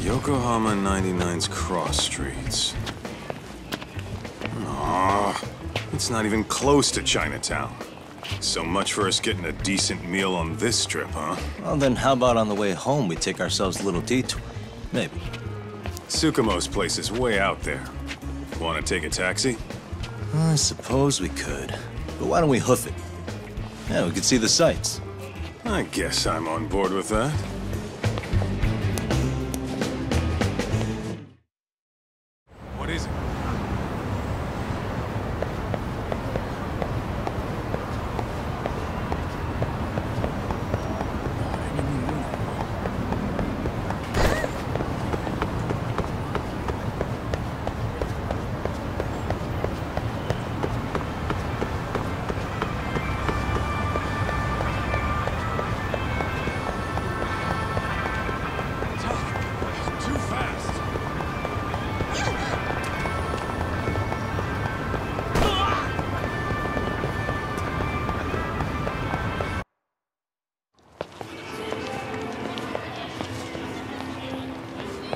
Yokohama 99's cross streets. Aw, it's not even close to Chinatown. So much for us getting a decent meal on this trip, huh? Well, then how about on the way home we take ourselves a little detour? Maybe. Tsukumo's place is way out there. Want to take a taxi? I suppose we could. But why don't we hoof it? Yeah, we could see the sights. I guess I'm on board with that. What is it?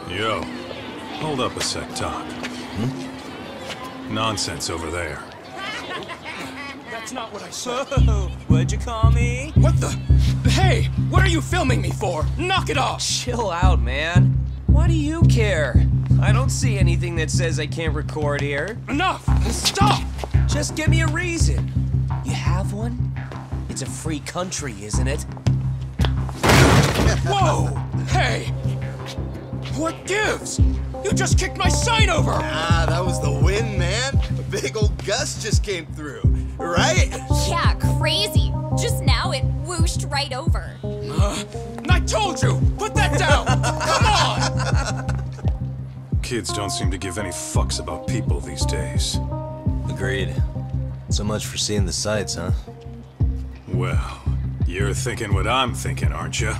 Yo, hold up a sec, Doc. Nonsense over there. That's not what I said. Whoa, what'd you call me? What the? Hey, what are you filming me for? Knock it off! Chill out, man. Why do you care? I don't see anything that says I can't record here. Enough! Stop! Just give me a reason. You have one? It's a free country, isn't it? Whoa! Hey! What gives? You just kicked my sign over! Ah, that was the wind, man. A big old gust just came through, right? Yeah, crazy. Just now it whooshed right over. I told you! Put that down! Come on! Kids don't seem to give any fucks about people these days. Agreed. So much for seeing the sights, huh? Well, you're thinking what I'm thinking, aren't you?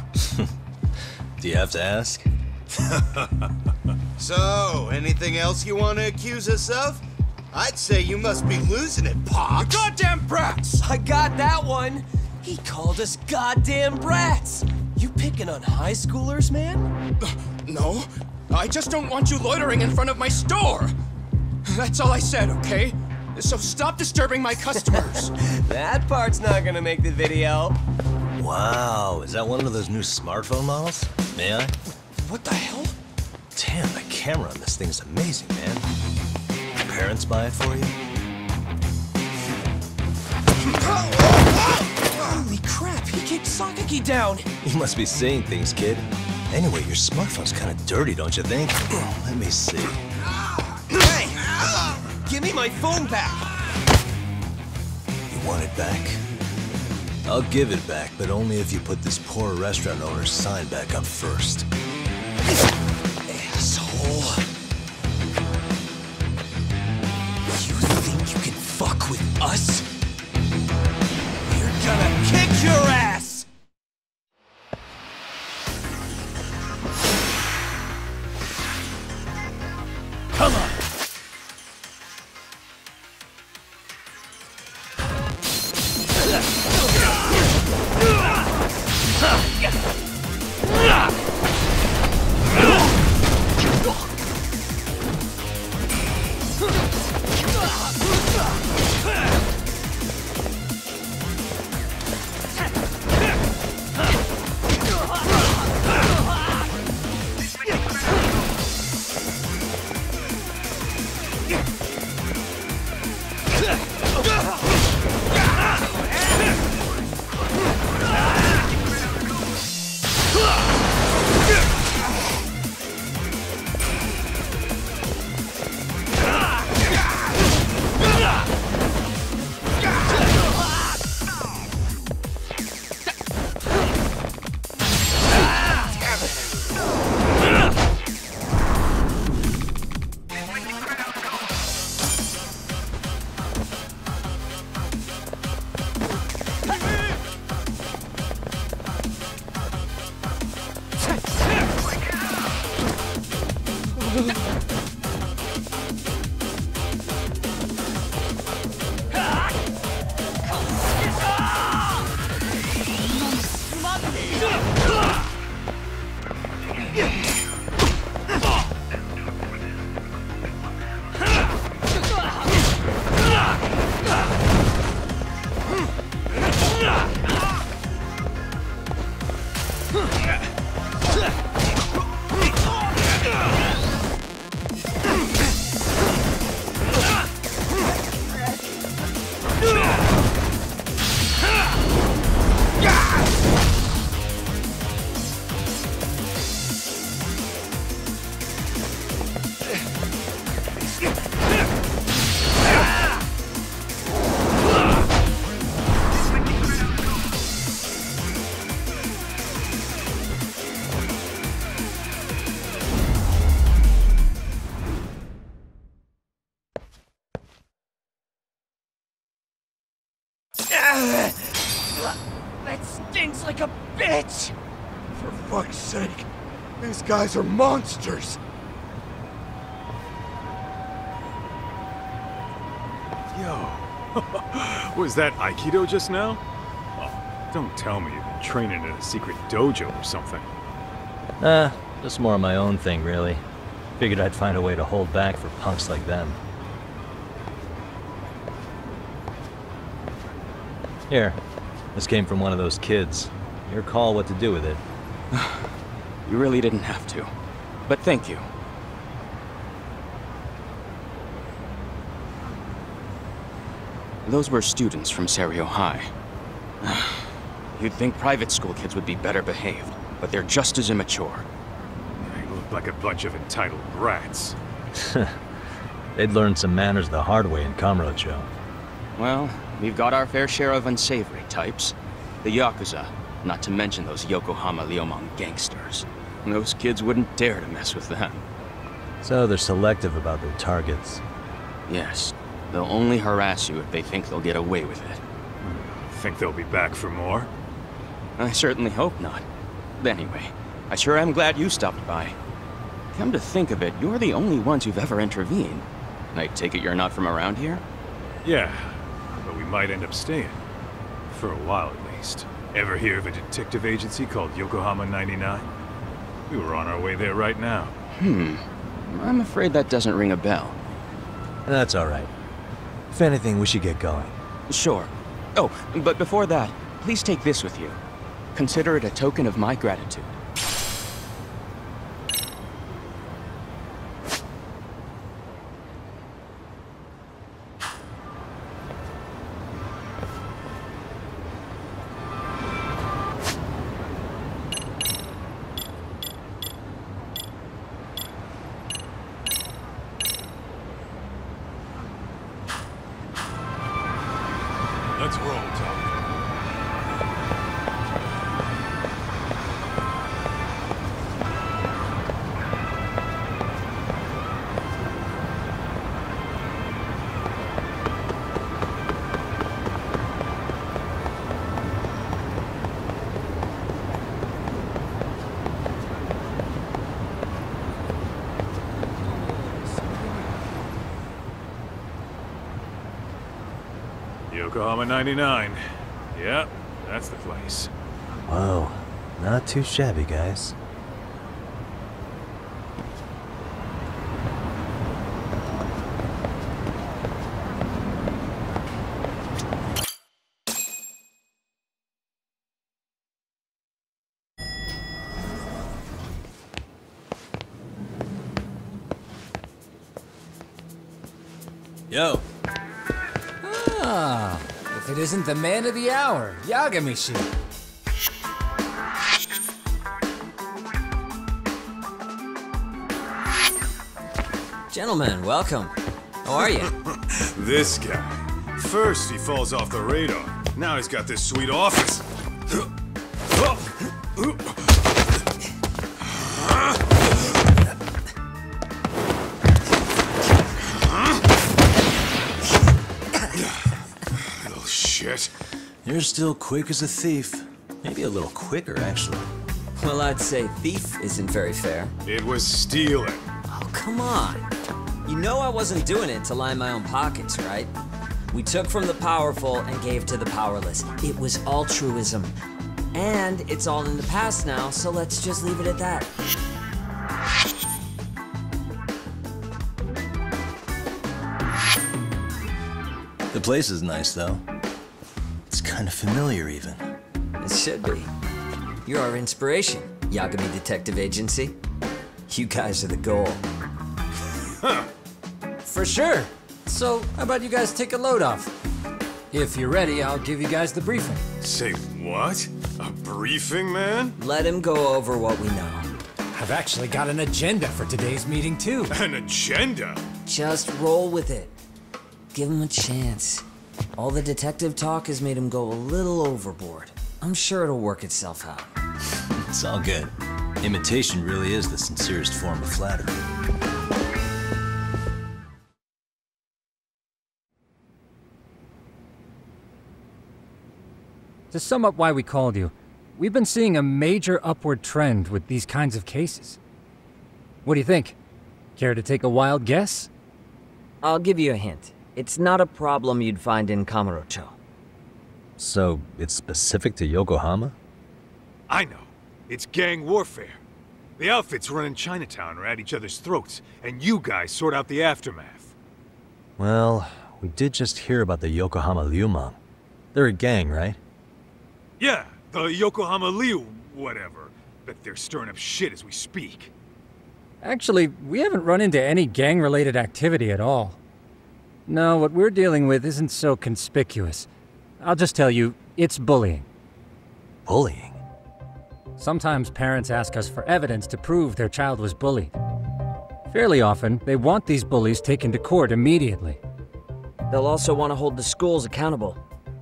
Do you have to ask? So, anything else you want to accuse us of? I'd say you must be losing it, Pops. Goddamn brats! I got that one. He called us goddamn brats. You picking on high schoolers, man? No, I just don't want you loitering in front of my store. That's all I said, okay? So stop disturbing my customers. That part's not gonna make the video. Wow, is that one of those new smartphone models? May I? What the hell? Damn, the camera on this thing is amazing, man. Parents buy it for you? Holy crap, he kicked Sakaki down. You must be seeing things, kid. Anyway, your smartphone's kind of dirty, don't you think? Let me see. Hey! Give me my phone back! You want it back? I'll give it back, but only if you put this poor restaurant owner's sign back up first. Asshole. You think you can fuck with us? We're gonna kick your ass! Come on! nuts! For fuck's sake, these guys are monsters! Yo, was that Aikido just now? Oh, don't tell me you've been training in a secret dojo or something. Just more of my own thing, really. Figured I'd find a way to hold back for punks like them. Here, this came from one of those kids. Your call what to do with it. You really didn't have to. But thank you. Those were students from Serio High. You'd think private school kids would be better behaved, but they're just as immature. They look like a bunch of entitled brats. They'd learned some manners the hard way in Kamurocho. Well, we've got our fair share of unsavory types. The Yakuza, not to mention those Yokohama Liomon gangsters. Those kids wouldn't dare to mess with them. So they're selective about their targets. Yes, they'll only harass you if they think they'll get away with it. Think they'll be back for more? I certainly hope not. Anyway, I sure am glad you stopped by. Come to think of it, you're the only ones who've ever intervened. I take it you're not from around here? Yeah, but we might end up staying. For a while at least. Ever hear of a detective agency called Yokohama 99? We were on our way there right now. I'm afraid that doesn't ring a bell. That's alright. If anything, we should get going. Sure. Oh, but before that, please take this with you. Consider it a token of my gratitude. Let's roll, Tom. Yokohama 99. Yep, that's the place. Whoa, not too shabby, guys. Yo. If it isn't the man of the hour, Yagami-shi. Gentlemen, welcome. How are you? This guy. First he falls off the radar. Now he's got this sweet office. Little shit. You're still quick as a thief. Maybe a little quicker, actually. Well, I'd say thief isn't very fair. It was stealing. Oh, come on. You know I wasn't doing it to line my own pockets, right? We took from the powerful and gave to the powerless. It was altruism. And it's all in the past now, so let's just leave it at that. The place is nice, though. It's kind of familiar, even. It should be. You're our inspiration, Yagami Detective Agency. You guys are the goal. For sure. So, how about you guys take a load off? If you're ready, I'll give you guys the briefing. Say what? A briefing, man? Let him go over what we know. I've actually got an agenda for today's meeting, too. An agenda? Just roll with it. Give him a chance. All the detective talk has made him go a little overboard. I'm sure it'll work itself out. It's all good. Imitation really is the sincerest form of flattery. To sum up why we called you, we've been seeing a major upward trend with these kinds of cases. What do you think? Care to take a wild guess? I'll give you a hint. It's not a problem you'd find in Kamurocho. So, it's specific to Yokohama? I know. It's gang warfare. The outfits running Chinatown are at each other's throats, and you guys sort out the aftermath. Well, we did just hear about the Yokohama Liumang. They're a gang, right? Yeah, the Yokohama Liu whatever. Bet they're stirring up shit as we speak. Actually, we haven't run into any gang-related activity at all. No, what we're dealing with isn't so conspicuous. I'll just tell you, it's bullying. Bullying? Sometimes parents ask us for evidence to prove their child was bullied. Fairly often, they want these bullies taken to court immediately. They'll also want to hold the schools accountable,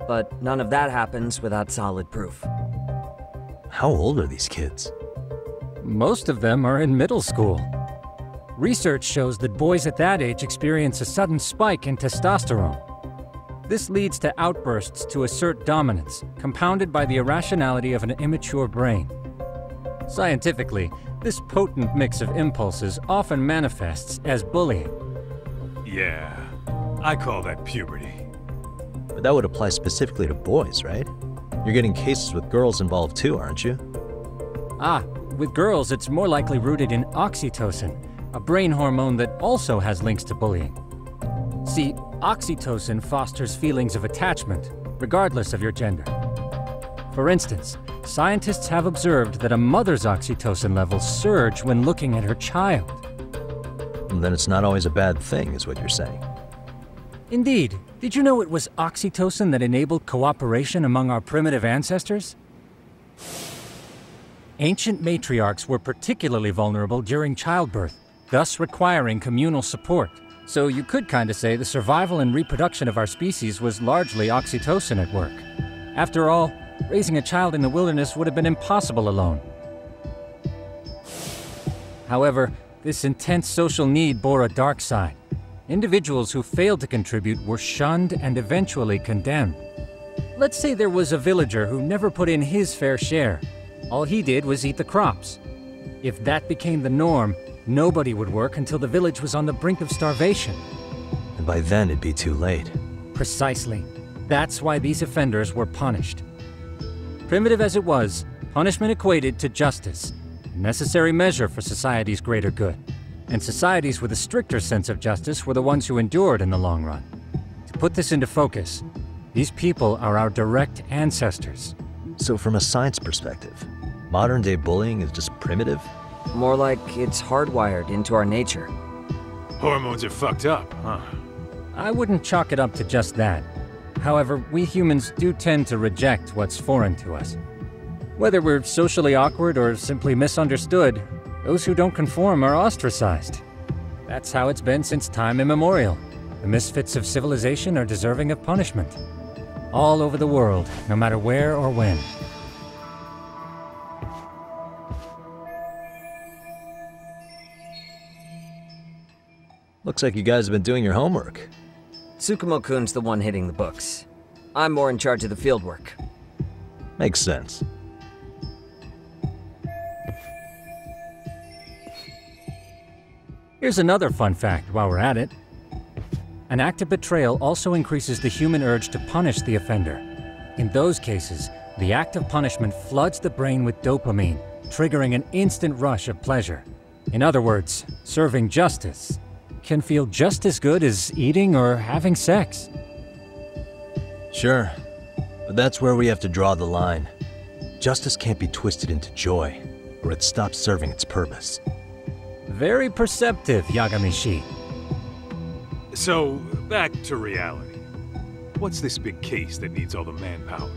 but none of that happens without solid proof. How old are these kids? Most of them are in middle school. Research shows that boys at that age experience a sudden spike in testosterone. This leads to outbursts to assert dominance, compounded by the irrationality of an immature brain. Scientifically, this potent mix of impulses often manifests as bullying. Yeah, I call that puberty. But that would apply specifically to boys, right? You're getting cases with girls involved too, aren't you? Ah, with girls it's more likely rooted in oxytocin, a brain hormone that also has links to bullying. See, oxytocin fosters feelings of attachment, regardless of your gender. For instance, scientists have observed that a mother's oxytocin levels surge when looking at her child. And then it's not always a bad thing, is what you're saying. Indeed. Did you know it was oxytocin that enabled cooperation among our primitive ancestors? Ancient matriarchs were particularly vulnerable during childbirth, thus requiring communal support. So you could kinda say the survival and reproduction of our species was largely oxytocin at work. After all, raising a child in the wilderness would have been impossible alone. However, this intense social need bore a dark side. Individuals who failed to contribute were shunned and eventually condemned. Let's say there was a villager who never put in his fair share. All he did was eat the crops. If that became the norm, nobody would work until the village was on the brink of starvation. And by then it'd be too late. Precisely. That's why these offenders were punished. Primitive as it was, punishment equated to justice, a necessary measure for society's greater good. And societies with a stricter sense of justice were the ones who endured in the long run. To put this into focus, these people are our direct ancestors. So from a science perspective, modern-day bullying is just primitive? More like it's hardwired into our nature. Hormones are fucked up, huh? I wouldn't chalk it up to just that. However, we humans do tend to reject what's foreign to us. Whether we're socially awkward or simply misunderstood, those who don't conform are ostracized. That's how it's been since time immemorial. The misfits of civilization are deserving of punishment. All over the world, no matter where or when. Looks like you guys have been doing your homework. Tsukumo-kun's the one hitting the books. I'm more in charge of the fieldwork. Makes sense. Here's another fun fact while we're at it. An act of betrayal also increases the human urge to punish the offender. In those cases, the act of punishment floods the brain with dopamine, triggering an instant rush of pleasure. In other words, serving justice can feel just as good as eating or having sex. Sure, but that's where we have to draw the line. Justice can't be twisted into joy, or it stops serving its purpose. Very perceptive, Yagami-shi. So, back to reality. What's this big case that needs all the manpower?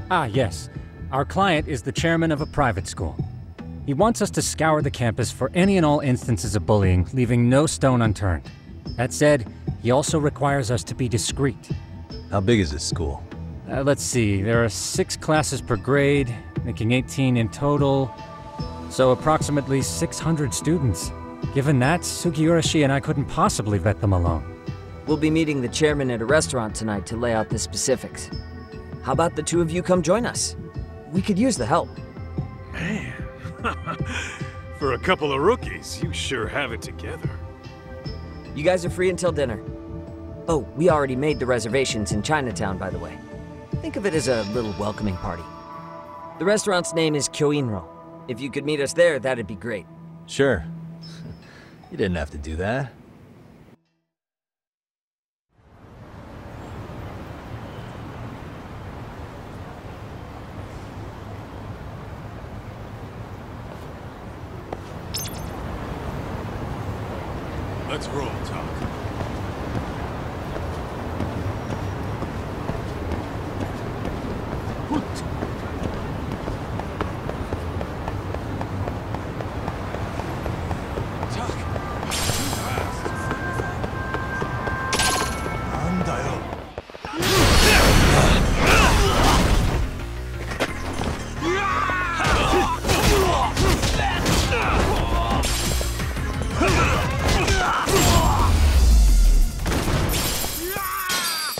Ah, yes. Our client is the chairman of a private school. He wants us to scour the campus for any and all instances of bullying, leaving no stone unturned. That said, he also requires us to be discreet. How big is this school? Let's see, there are 6 classes per grade, making 18 in total. So approximately 600 students. Given that, Sugiurashi and I couldn't possibly vet them alone. We'll be meeting the chairman at a restaurant tonight to lay out the specifics. How about the two of you come join us? We could use the help. Man, for a couple of rookies, you sure have it together. You guys are free until dinner. Oh, we already made the reservations in Chinatown, by the way. Think of it as a little welcoming party. The restaurant's name is Kyoinro. If you could meet us there, that'd be great. Sure. You didn't have to do that. Let's roll, Talk.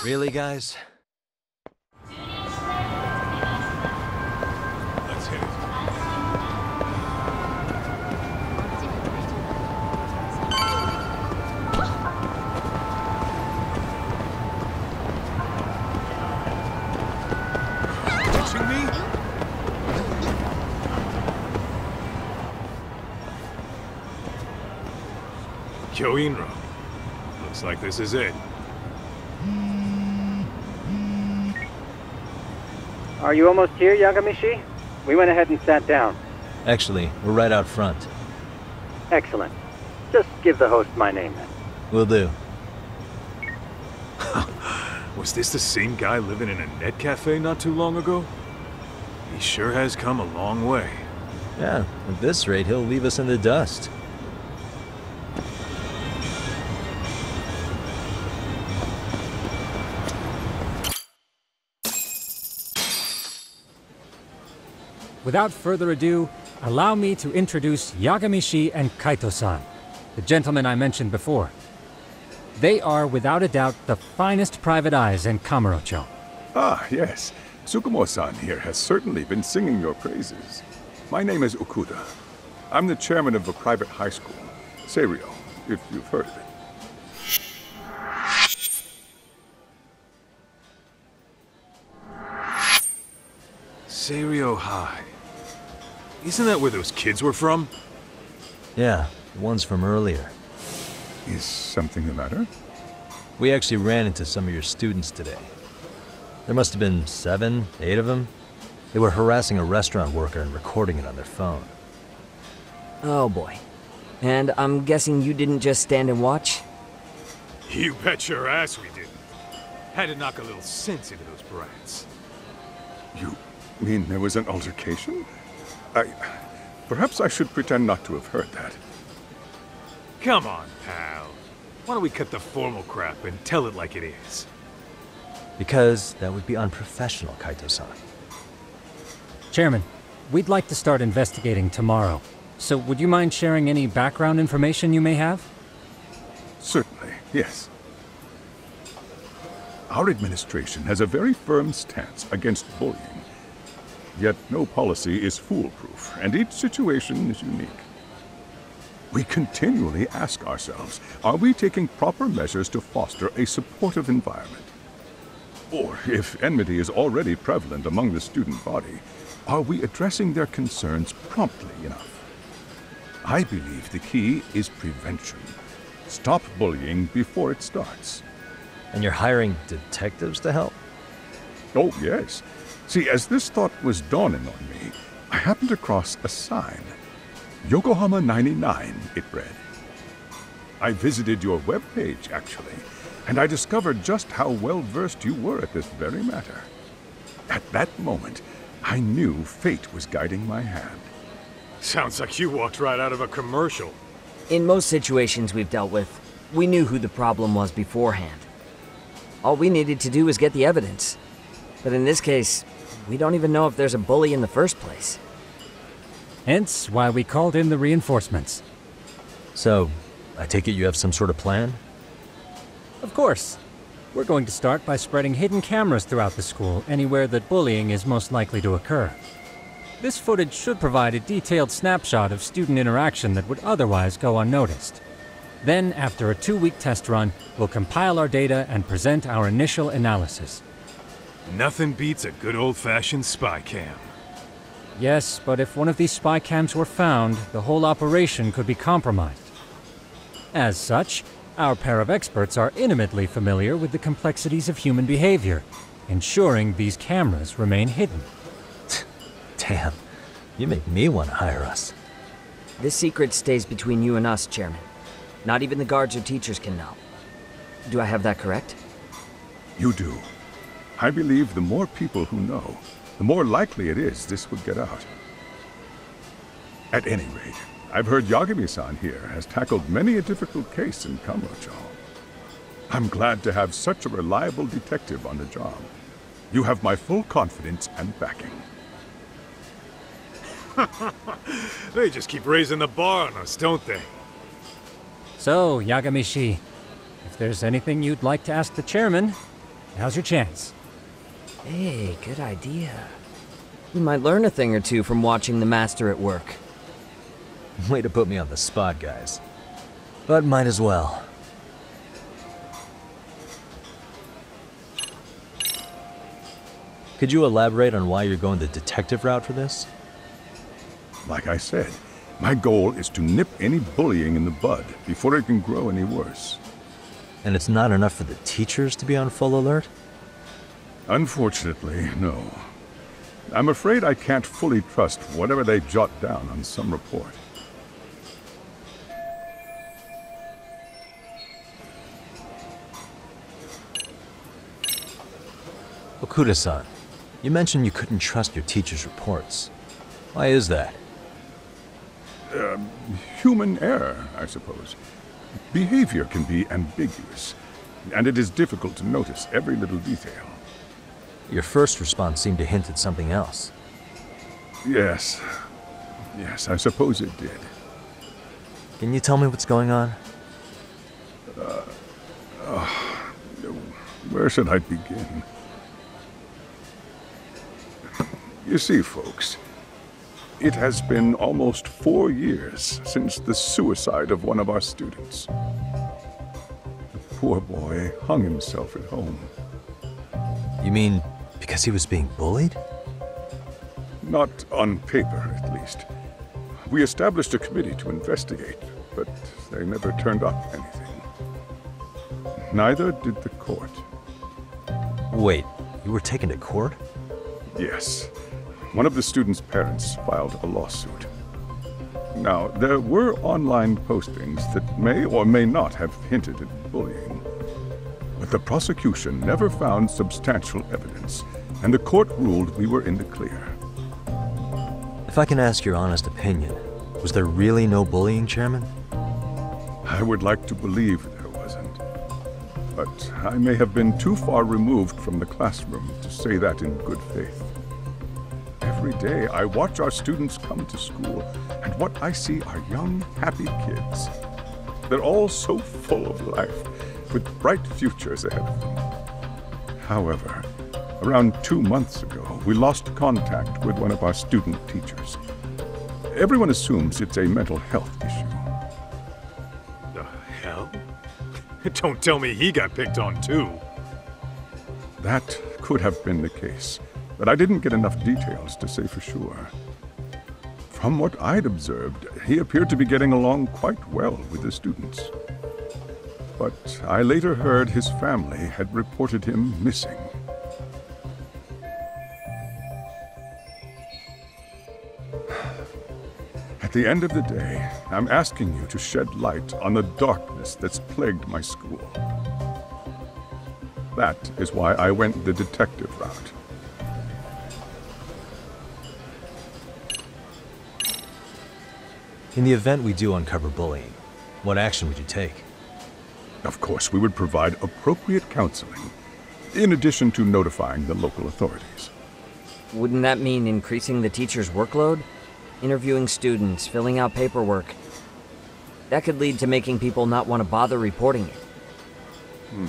Really, guys? Let's hit it. Touching me? Kyoinro. Looks like this is it. Are you almost here, Yagami-shi? We went ahead and sat down. Actually, we're right out front. Excellent. Just give the host my name then. Will do. Was this the same guy living in a net cafe not too long ago? He sure has come a long way. Yeah, at this rate, he'll leave us in the dust. Without further ado, allow me to introduce Yagami-shi and Kaito-san, the gentlemen I mentioned before. They are, without a doubt, the finest private eyes in Kamurocho. Ah, yes. Tsukumo-san here has certainly been singing your praises. My name is Okuda. I'm the chairman of a private high school, Seiryo, if you've heard of it. Seiryo High. Isn't that where those kids were from? Yeah, the ones from earlier. Is something the matter? We actually ran into some of your students today. There must have been 7, 8 of them. They were harassing a restaurant worker and recording it on their phone. Oh boy. And I'm guessing you didn't just stand and watch? You bet your ass we didn't. Had to knock a little sense into those brats. You mean there was an altercation? Perhaps I should pretend not to have heard that. Come on, pal. Why don't we cut the formal crap and tell it like it is? Because that would be unprofessional, Kaito-san. Chairman, we'd like to start investigating tomorrow. So would you mind sharing any background information you may have? Certainly, yes. Our administration has a very firm stance against bullying. Yet no policy is foolproof, and each situation is unique. We continually ask ourselves, are we taking proper measures to foster a supportive environment? Or, if enmity is already prevalent among the student body, are we addressing their concerns promptly enough? I believe the key is prevention. Stop bullying before it starts. And you're hiring detectives to help? Oh, yes. See, as this thought was dawning on me, I happened across a sign. Yokohama 99, it read. I visited your webpage, actually, and I discovered just how well-versed you were at this very matter. At that moment, I knew fate was guiding my hand. Sounds like you walked right out of a commercial. In most situations we've dealt with, we knew who the problem was beforehand. All we needed to do was get the evidence. But in this case, we don't even know if there's a bully in the first place. Hence why we called in the reinforcements. So, I take it you have some sort of plan? Of course. We're going to start by spreading hidden cameras throughout the school, anywhere that bullying is most likely to occur. This footage should provide a detailed snapshot of student interaction that would otherwise go unnoticed. Then, after a 2-week test run, we'll compile our data and present our initial analysis. Nothing beats a good old-fashioned spy cam. Yes, but if one of these spy cams were found, the whole operation could be compromised. As such, our pair of experts are intimately familiar with the complexities of human behavior, ensuring these cameras remain hidden. Damn, you make me want to hire us. This secret stays between you and us, Chairman. Not even the guards or teachers can know. Do I have that correct? You do. I believe the more people who know, the more likely it is this would get out. At any rate, I've heard Yagami-san here has tackled many a difficult case in Kamurocho. I'm glad to have such a reliable detective on the job. You have my full confidence and backing. They just keep raising the bar on us, don't they? So, Yagami-shi, if there's anything you'd like to ask the chairman, now's your chance. Hey, good idea. We might learn a thing or two from watching the master at work. Way to put me on the spot, guys. But might as well. Could you elaborate on why you're going the detective route for this? Like I said, my goal is to nip any bullying in the bud before it can grow any worse. And it's not enough for the teachers to be on full alert? Unfortunately, no. I'm afraid I can't fully trust whatever they jot down on some report. Okuda-san, you mentioned you couldn't trust your teacher's reports. Why is that? Human error, I suppose. Behavior can be ambiguous, and it is difficult to notice every little detail. Your first response seemed to hint at something else. Yes. Yes, I suppose it did. Can you tell me what's going on? Where should I begin? You see, folks, it has been almost 4 years since the suicide of one of our students. The poor boy hung himself at home. You mean because he was being bullied? Not on paper, at least. We established a committee to investigate, but they never turned up anything. Neither did the court. Wait, you were taken to court? Yes. One of the students' parents filed a lawsuit. Now, there were online postings that may or may not have hinted at bullying. But the prosecution never found substantial evidence, and the court ruled we were in the clear. If I can ask your honest opinion, was there really no bullying, Chairman? I would like to believe there wasn't. But I may have been too far removed from the classroom to say that in good faith. Every day I watch our students come to school, and what I see are young, happy kids. They're all so full of life, with bright futures ahead of them. However, around 2 months ago, we lost contact with one of our student teachers. Everyone assumes it's a mental health issue. The hell? Don't tell me he got picked on too. That could have been the case, but I didn't get enough details to say for sure. From what I'd observed, he appeared to be getting along quite well with the students. But I later heard his family had reported him missing. At the end of the day, I'm asking you to shed light on the darkness that's plagued my school. That is why I went the detective route. In the event we do uncover bullying, what action would you take? Of course, we would provide appropriate counseling, in addition to notifying the local authorities. Wouldn't that mean increasing the teacher's workload? Interviewing students, filling out paperwork. That could lead to making people not want to bother reporting it.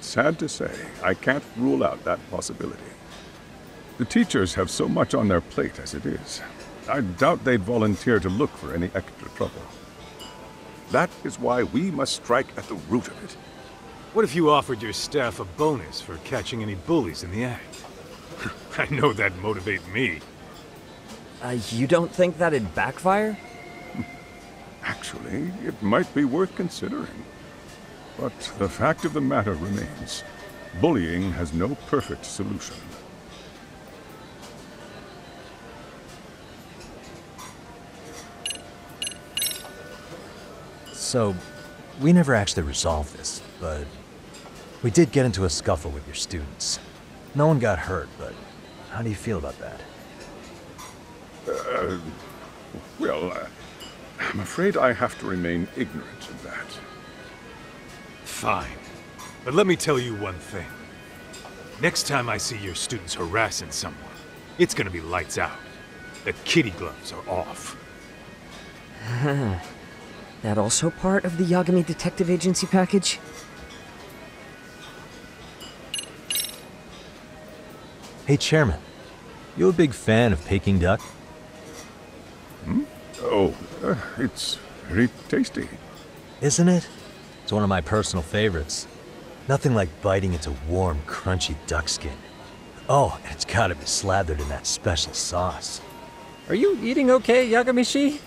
Sad to say, I can't rule out that possibility. The teachers have so much on their plate as it is. I doubt they'd volunteer to look for any extra trouble. That is why we must strike at the root of it. What if you offered your staff a bonus for catching any bullies in the act? I know that'd motivate me. You don't think that'd backfire? Actually, it might be worth considering. But the fact of the matter remains, bullying has no perfect solution. So, we never actually resolved this, but we did get into a scuffle with your students. No one got hurt, but how do you feel about that? I'm afraid I have to remain ignorant of that. Fine. But let me tell you one thing. Next time I see your students harassing someone, it's gonna be lights out. The kitty gloves are off. That also part of the Yagami Detective Agency package? Hey, Chairman. You a big fan of Peking duck? Oh, it's very tasty. Isn't it? It's one of my personal favorites. Nothing like biting into warm, crunchy duck skin. Oh, and it's gotta be slathered in that special sauce. Are you eating okay, Yagami?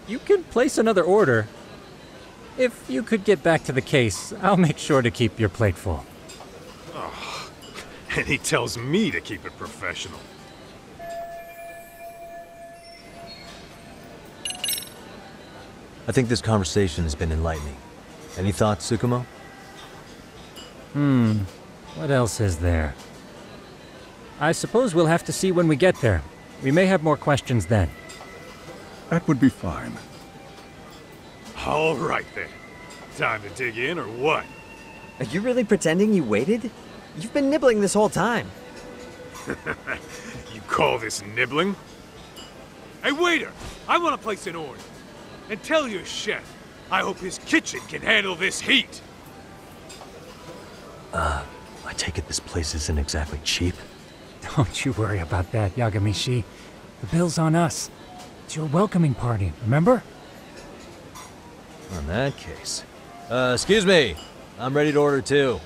You can place another order. If you could get back to the case, I'll make sure to keep your plate full. Oh, and he tells me to keep it professional. I think this conversation has been enlightening. Any thoughts, Tsukumo? What else is there? I suppose we'll have to see when we get there. We may have more questions then. That would be fine. All right then. Time to dig in or what? Are you really pretending you waited? You've been nibbling this whole time. You call this nibbling? Hey waiter, I want to place an order. And tell your chef, I hope his kitchen can handle this heat. I take it this place isn't exactly cheap? Don't you worry about that, Yagami. The bill's on us. It's your welcoming party, remember? In that case. Excuse me. I'm ready to order too.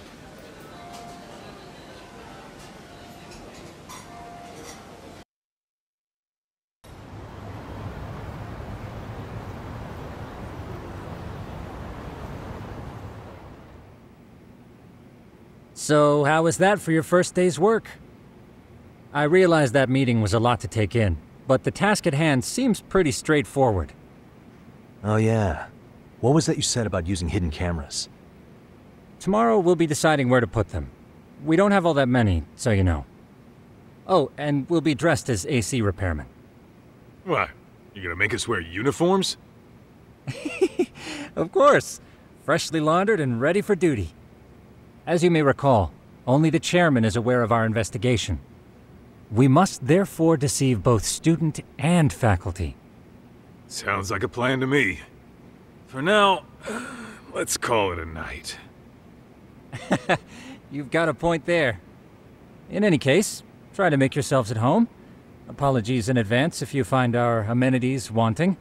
So, how was that for your first day's work? I realize that meeting was a lot to take in, but the task at hand seems pretty straightforward. Oh yeah. What was that you said about using hidden cameras? Tomorrow we'll be deciding where to put them. We don't have all that many, so you know. Oh, and we'll be dressed as AC repairmen. What? You gonna make us wear uniforms? Of course. Freshly laundered and ready for duty. As you may recall, only the chairman is aware of our investigation. We must therefore deceive both student and faculty. Sounds like a plan to me. For now, let's call it a night. You've got a point there. In any case, try to make yourselves at home. Apologies in advance if you find our amenities wanting.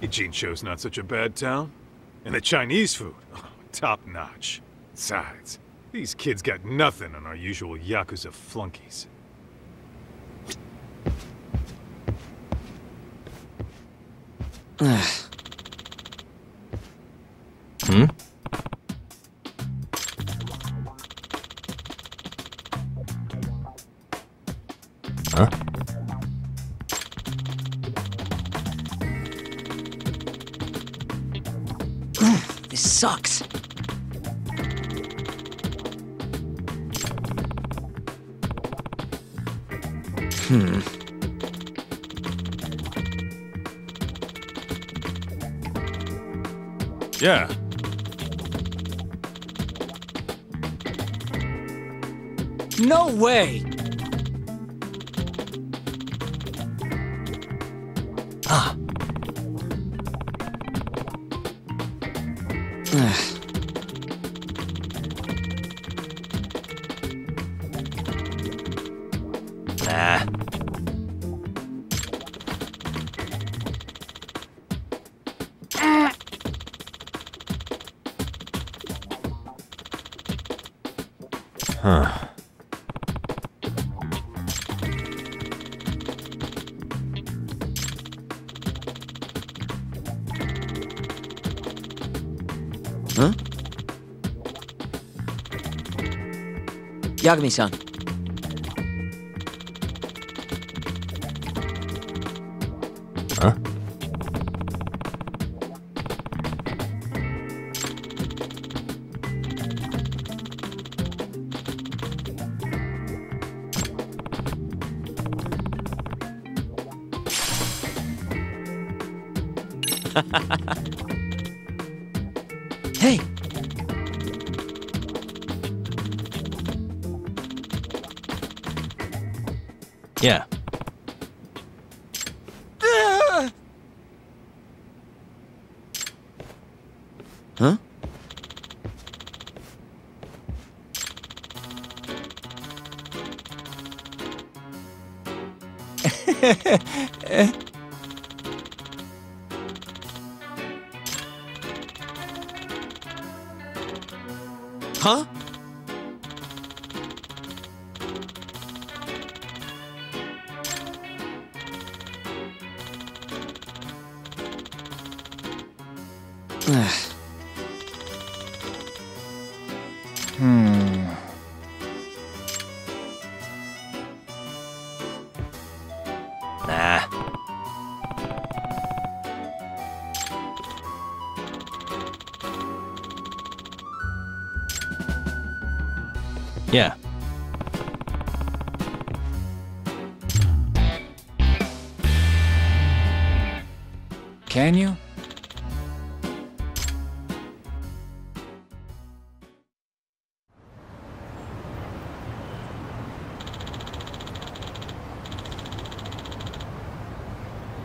Ijincho's not such a bad town. And the Chinese food, top notch. Besides, these kids got nothing on our usual Yakuza flunkies. Huh? This sucks. Yeah. No way! Ah. Huh. Huh? Yagami-san. Huh? Hey! Yeah. Huh? Huh? Nah. Yeah. Can you?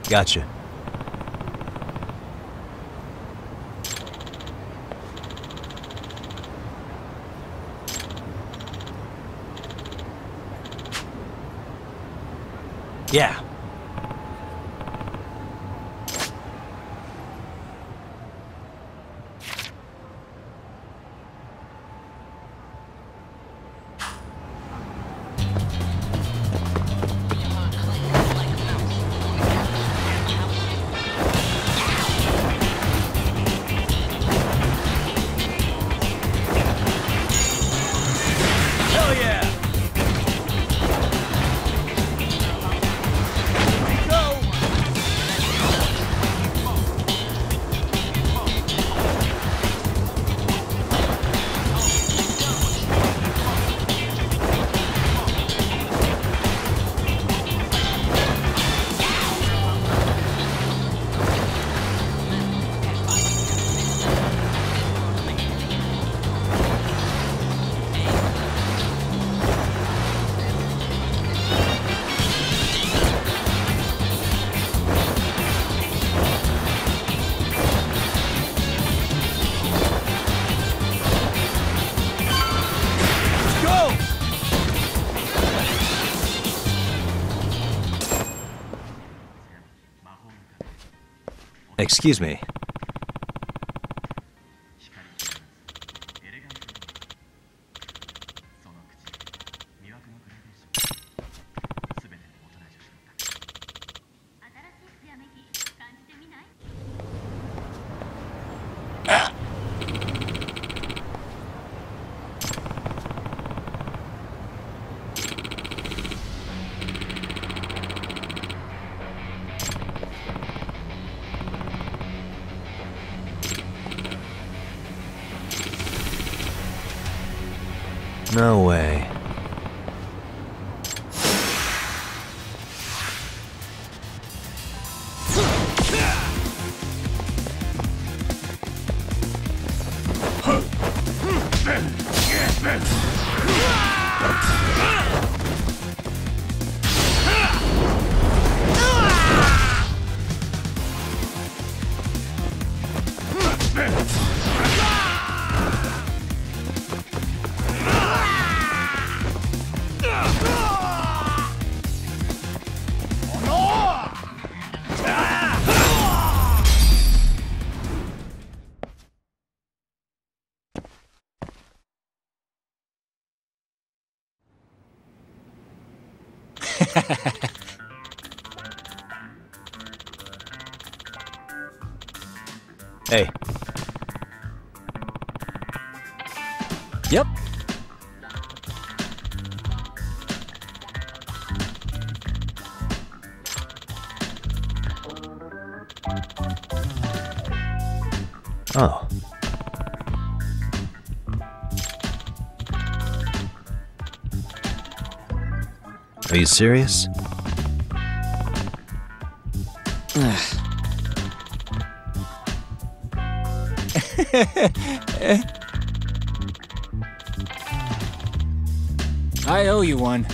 Gotcha. Yeah. Excuse me. No way. Hey. Yep. Oh. Are you serious? I owe you one.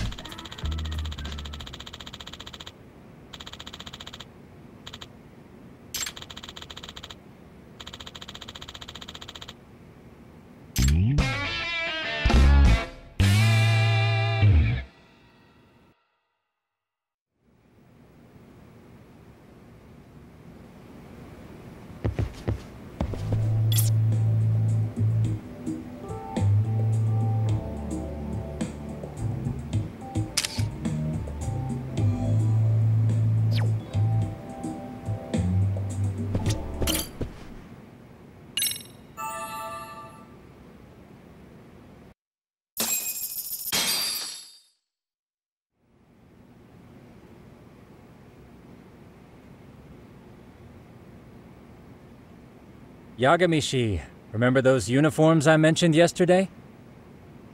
Yagami, remember those uniforms I mentioned yesterday?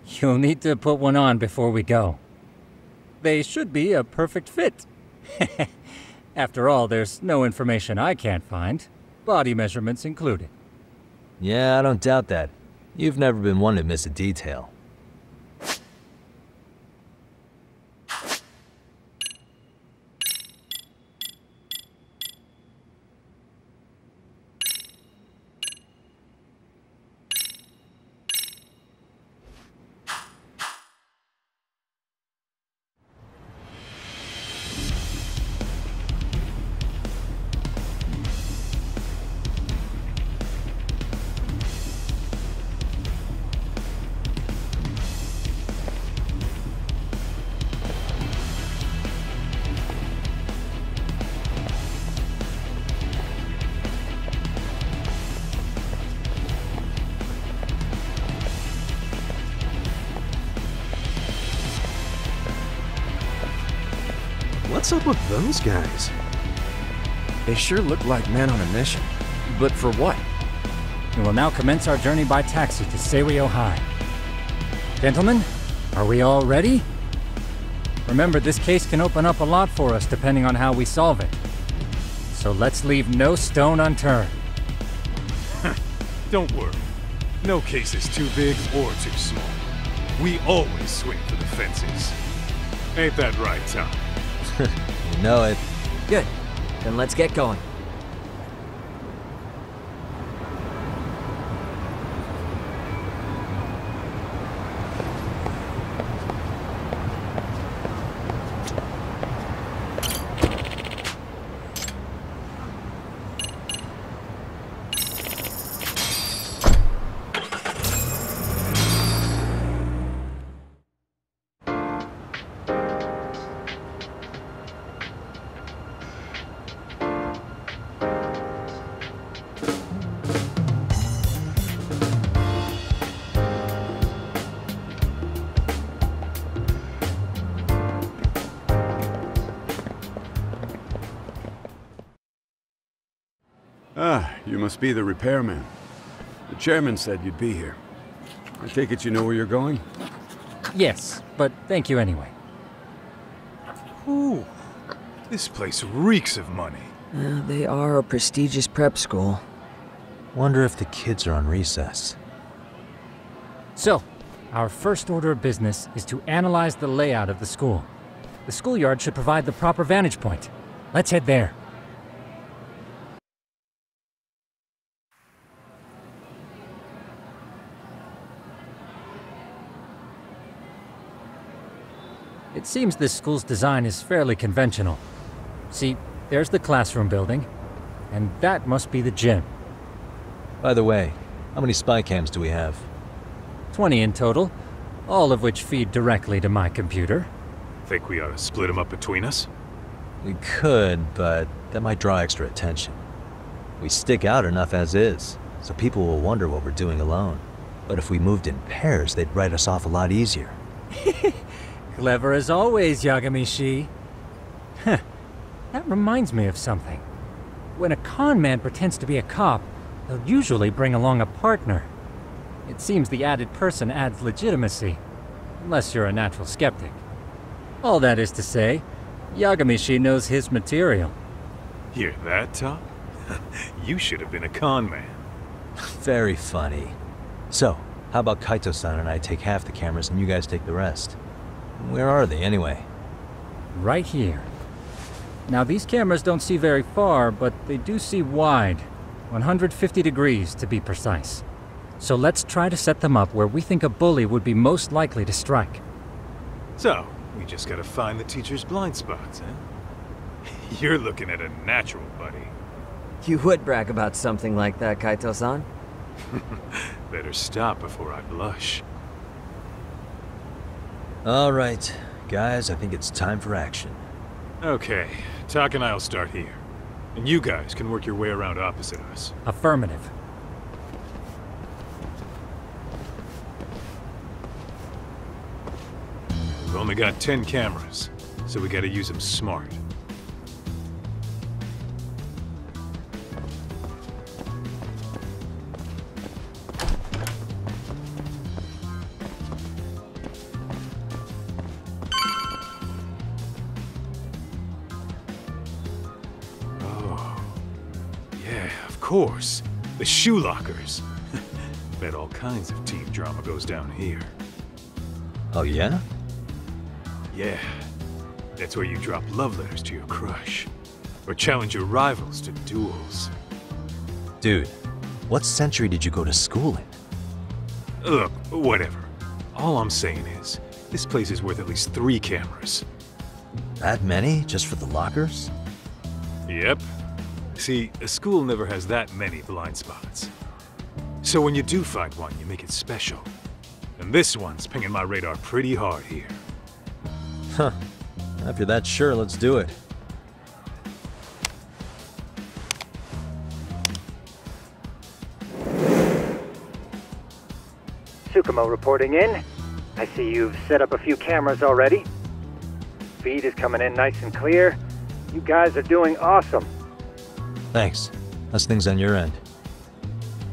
You'll need to put one on before we go. They should be a perfect fit. After all, there's no information I can't find, body measurements included. Yeah, I don't doubt that. You've never been one to miss a detail. What's up with those guys? They sure look like men on a mission. But for what? We will now commence our journey by taxi to Seiryō High. Gentlemen, are we all ready? Remember, this case can open up a lot for us depending on how we solve it. So let's leave no stone unturned. Don't worry. No case is too big or too small. We always swing for the fences. Ain't that right, Tom? You know it. Good. Then let's get going. Ah, you must be the repairman. The chairman said you'd be here. I take it you know where you're going? Yes, but thank you anyway. Ooh, this place reeks of money. They are a prestigious prep school. Wonder if the kids are on recess. So, our first order of business is to analyze the layout of the school. The schoolyard should provide the proper vantage point. Let's head there. It seems this school's design is fairly conventional. See, there's the classroom building, and that must be the gym. By the way, how many spy cams do we have? 20 in total, all of which feed directly to my computer. Think we ought to split them up between us? We could, but that might draw extra attention. We stick out enough as is, so people will wonder what we're doing alone. But if we moved in pairs, they'd write us off a lot easier. Clever as always, Yagami-shi. Huh. That reminds me of something. When a con man pretends to be a cop, they'll usually bring along a partner. It seems the added person adds legitimacy, unless you're a natural skeptic. All that is to say, Yagami-shi knows his material. Hear that, Tom? You should have been a con man. Very funny. So, how about Kaito-san and I take half the cameras and you guys take the rest? Where are they, anyway? Right here. Now, these cameras don't see very far, but they do see wide. 150 degrees, to be precise. So let's try to set them up where we think a bully would be most likely to strike. So, we just gotta find the teacher's blind spots, huh? You're looking at a natural, buddy. You would brag about something like that, Kaito-san. Better stop before I blush. All right, guys, I think it's time for action. Okay, Tak and I'll start here. And you guys can work your way around opposite us. Affirmative. We've only got 10 cameras, so we gotta use them smart. Of course, the shoe lockers. Bet all kinds of teen drama goes down here. Oh yeah? Yeah. That's where you drop love letters to your crush. Or challenge your rivals to duels. Dude, what century did you go to school in? Look, whatever. All I'm saying is, this place is worth at least 3 cameras. That many? Just for the lockers? Yep. See, a school never has that many blind spots. So when you do find one, you make it special. And this one's pinging my radar pretty hard here. Huh. If you're that sure, let's do it. Tsukumo reporting in. I see you've set up a few cameras already. Feed is coming in nice and clear. You guys are doing awesome. Thanks. How's things on your end?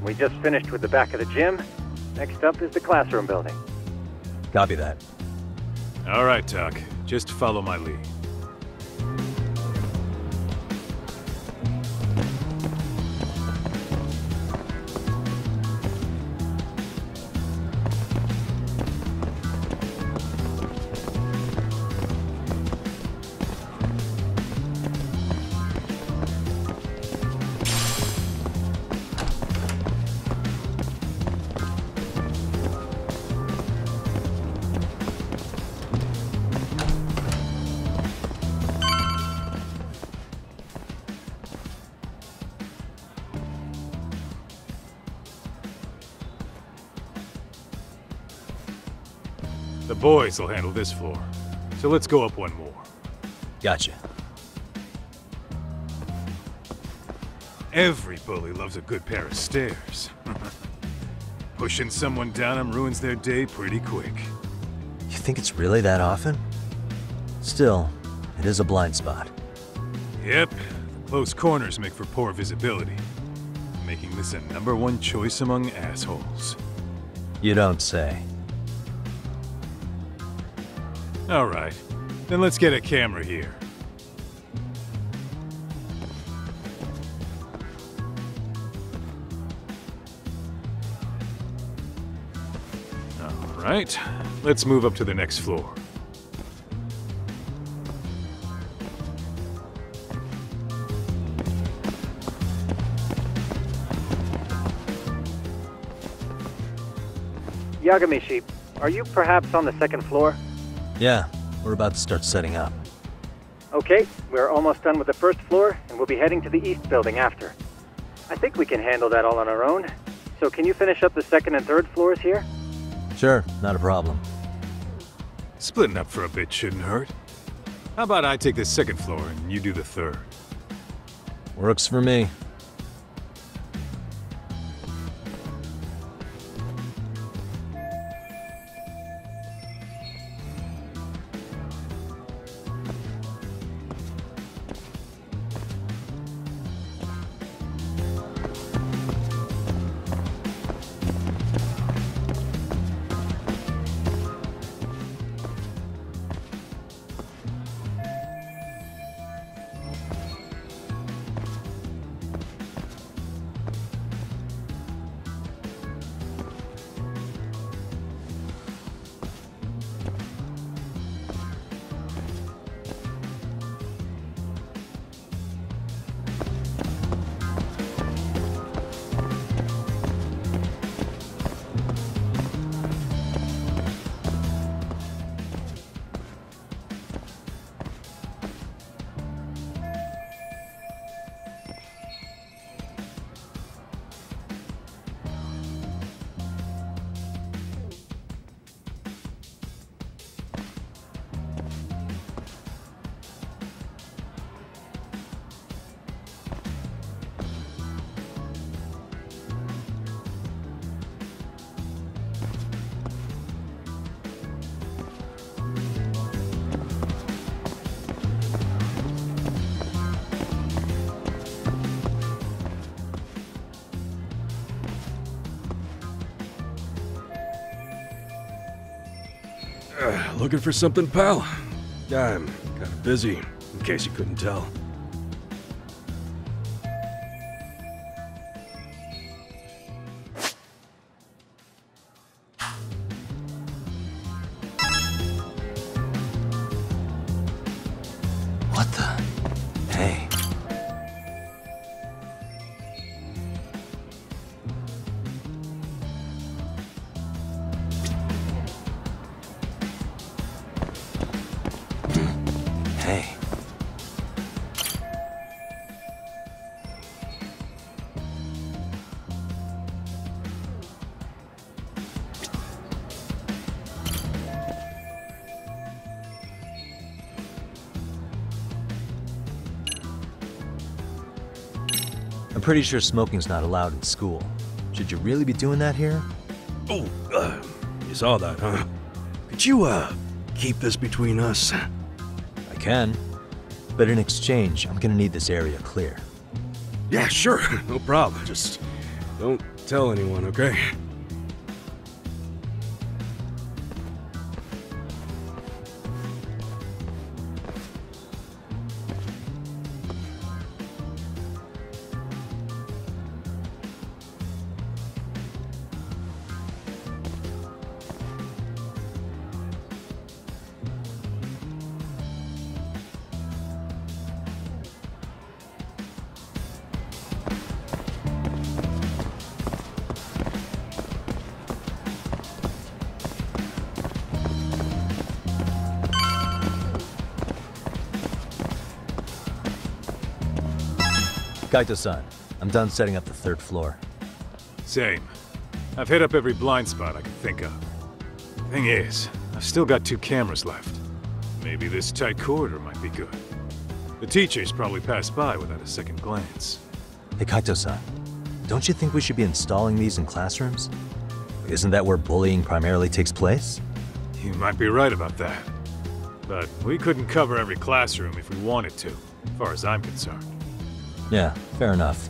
We just finished with the back of the gym. Next up is the classroom building. Copy that. All right, Tak. Just follow my lead. The boys will handle this floor. So let's go up one more. Gotcha. Every bully loves a good pair of stairs. Pushing someone down them ruins their day pretty quick. You think it's really that often? Still, it is a blind spot. Yep, the close corners make for poor visibility, making this a #1 choice among assholes. You don't say. All right, then let's get a camera here. All right, let's move up to the next floor. Yagami-shi, are you perhaps on the second floor? Yeah, we're about to start setting up. Okay, we're almost done with the first floor, and we'll be heading to the east building after. I think we can handle that all on our own. So can you finish up the second and third floors here? Sure, not a problem. Splitting up for a bit shouldn't hurt. How about I take the second floor and you do the third? Works for me. Looking for something, pal? Yeah, I'm kind of busy, in case you couldn't tell. What the? Hey. Hey. I'm pretty sure smoking's not allowed in school. Should you really be doing that here? Oh, you saw that, huh? Could you, keep this between us? I can. But in exchange, I'm gonna need this area clear. Yeah, sure. No problem. Just don't tell anyone, okay? Kaito-san, I'm done setting up the third floor. Same. I've hit up every blind spot I can think of. Thing is, I've still got 2 cameras left. Maybe this tight corridor might be good. The teachers probably passed by without a second glance. Hey Kaito-san, don't you think we should be installing these in classrooms? Isn't that where bullying primarily takes place? You might be right about that. But we couldn't cover every classroom if we wanted to, as far as I'm concerned. Yeah, fair enough.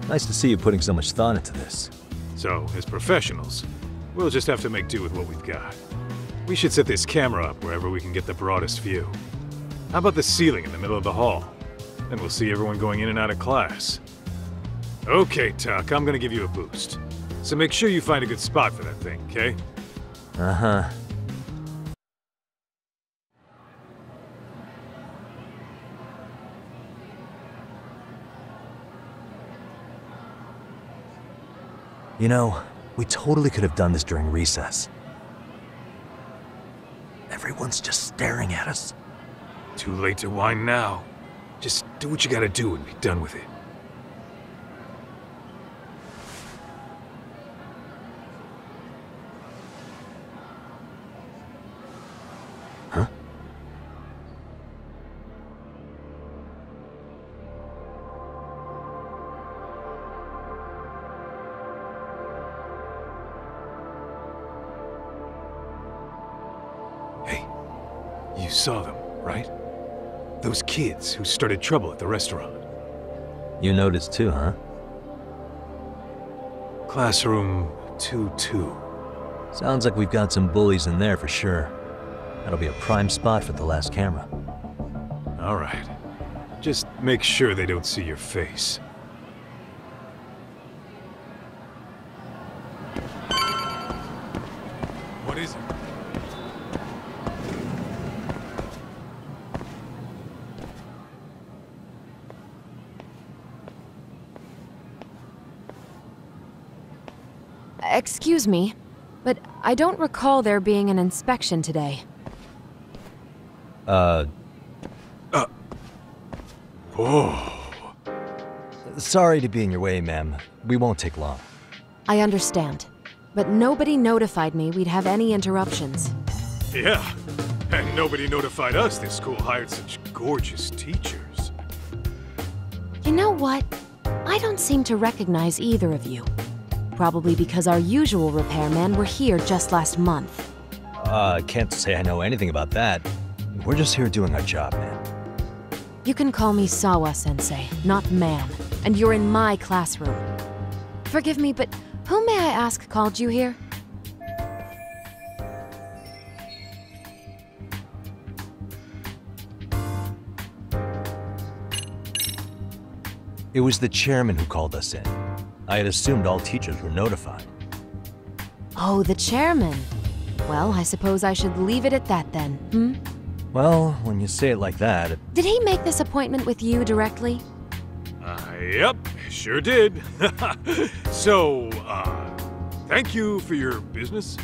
Nice to see you putting so much thought into this. So, as professionals, we'll just have to make do with what we've got. We should set this camera up wherever we can get the broadest view. How about the ceiling in the middle of the hall? Then we'll see everyone going in and out of class. Okay, Tak, I'm gonna give you a boost. So make sure you find a good spot for that thing, okay? Uh-huh. You know, we totally could have done this during recess. Everyone's just staring at us. Too late to whine now. Just do what you gotta do and be done with it. Huh? saw them, right? Those kids who started trouble at the restaurant. You noticed too, huh? Classroom 2-2. Sounds like we've got some bullies in there for sure. That'll be a prime spot for the last camera. All right. Just make sure they don't see your face. What is it? Excuse me, but I don't recall there being an inspection today. Oh. Sorry to be in your way, ma'am. We won't take long. I understand, but nobody notified me we'd have any interruptions. Yeah, and nobody notified us this school hired such gorgeous teachers. You know what? I don't seem to recognize either of you. Probably because our usual repairmen were here just last month. Can't say I know anything about that. We're just here doing our job, man. You can call me Sawa-sensei, not ma'am, and you're in my classroom. Forgive me, but who may I ask called you here? It was the chairman who called us in. I had assumed all teachers were notified. Oh, the chairman. Well, I suppose I should leave it at that then, hmm? Well, when you say it like that... Did he make this appointment with you directly? Yep, sure did. So, thank you for your business.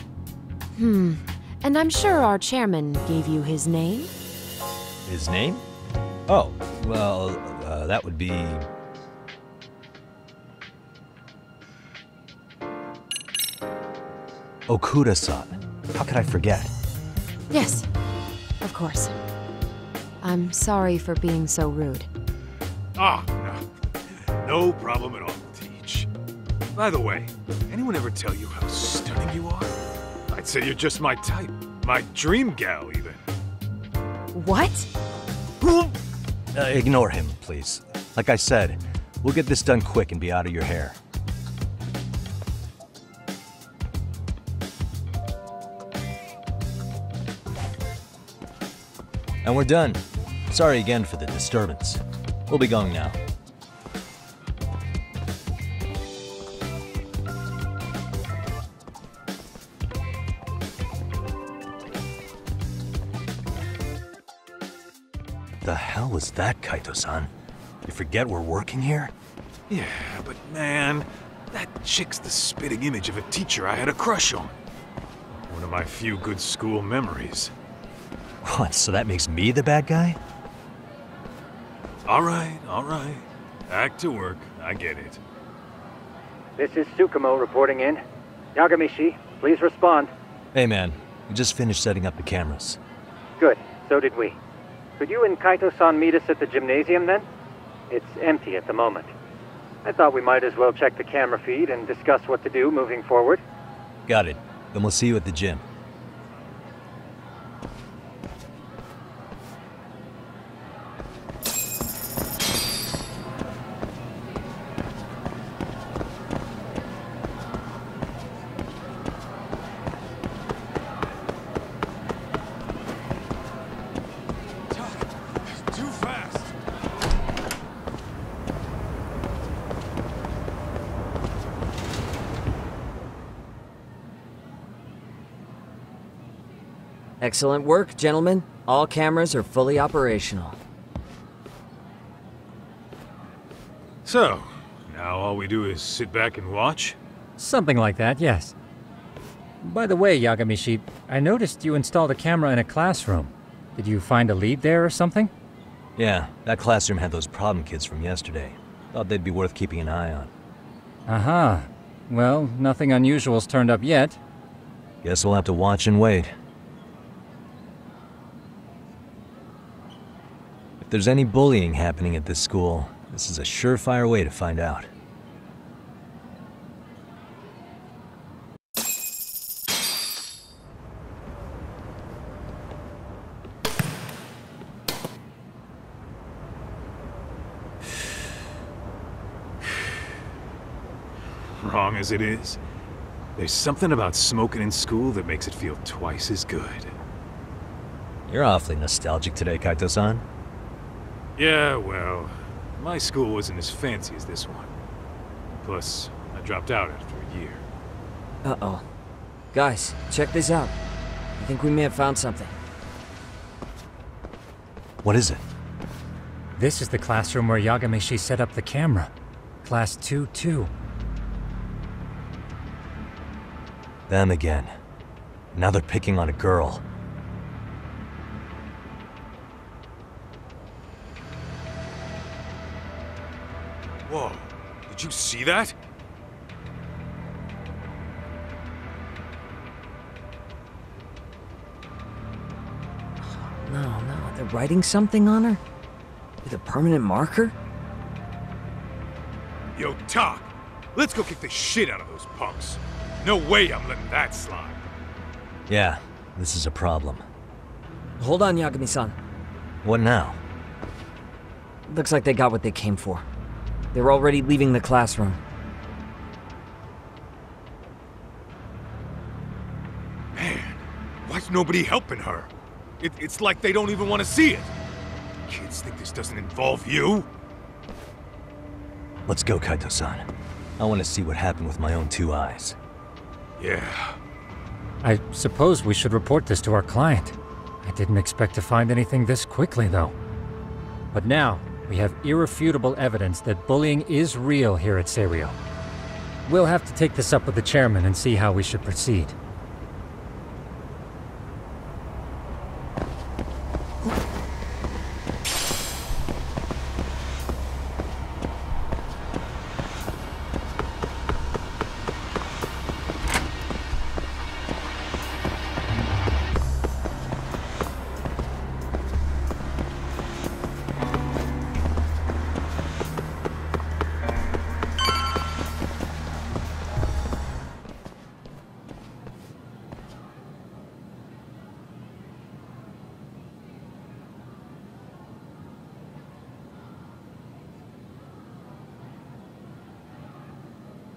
And I'm sure our chairman gave you his name? His name? Oh, well, that would be... Okuda-san. How could I forget? Yes, of course. I'm sorry for being so rude. No problem at all, Teach. By the way, anyone ever tell you how stunning you are? I'd say you're just my type. My dream gal, even. What? Ignore him, please. Like I said, we'll get this done quick and be out of your hair. And we're done. Sorry again for the disturbance. We'll be going now. The hell was that, Kaito-san? You forget we're working here? Yeah, but man, that chick's the spitting image of a teacher I had a crush on. One of my few good school memories. What, so that makes me the bad guy? All right. Back to work. I get it. This is Tsukumo reporting in. Yagami-shi, please respond. Hey man, we just finished setting up the cameras. Good, so did we. Could you and Kaito-san meet us at the gymnasium then? It's empty at the moment. I thought we might as well check the camera feed and discuss what to do moving forward. Got it. Then we'll see you at the gym. Excellent work, gentlemen. All cameras are fully operational. So, now all we do is sit back and watch? Something like that, yes. By the way, Yagami-shi, I noticed you installed a camera in a classroom. Did you find a lead there or something? Yeah, that classroom had those problem kids from yesterday. Thought they'd be worth keeping an eye on. Aha. Well, nothing unusual's turned up yet. Guess we'll have to watch and wait. If there's any bullying happening at this school, this is a surefire way to find out. wrong as it is, there's something about smoking in school that makes it feel twice as good. You're awfully nostalgic today, Kaito-san. Yeah, well, my school wasn't as fancy as this one. Plus, I dropped out after a year. Uh-oh. Guys, check this out. I think we may have found something. What is it? This is the classroom where Yagami set up the camera. Class 2-2. Them again. Now they're picking on a girl. Whoa, did you see that? No, they're writing something on her? With a permanent marker? Yo, Tak, let's go kick the shit out of those punks. No way I'm letting that slide. Yeah, this is a problem. Hold on, Yagami-san. What now? Looks like they got what they came for. They're already leaving the classroom. Man, why's nobody helping her? It's like they don't even want to see it. Kids think this doesn't involve you? Let's go, Kaito-san. I want to see what happened with my own 2 eyes. Yeah. I suppose we should report this to our client. I didn't expect to find anything this quickly, though. But now, we have irrefutable evidence that bullying is real here at Seiryo. We'll have to take this up with the chairman and see how we should proceed.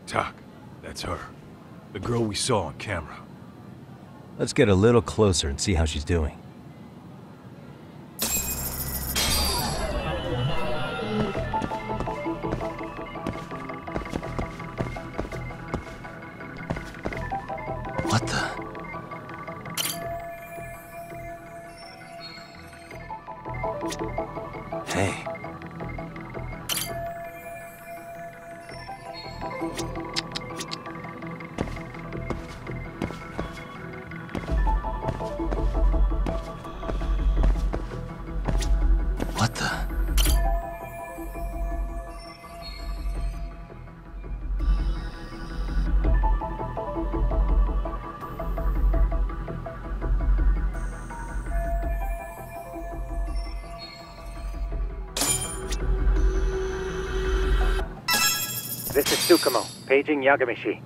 Tak, that's her. The girl we saw on camera. Let's get a little closer and see how she's doing. What the? Hey. What the? This is Tsukumo, paging Yagami.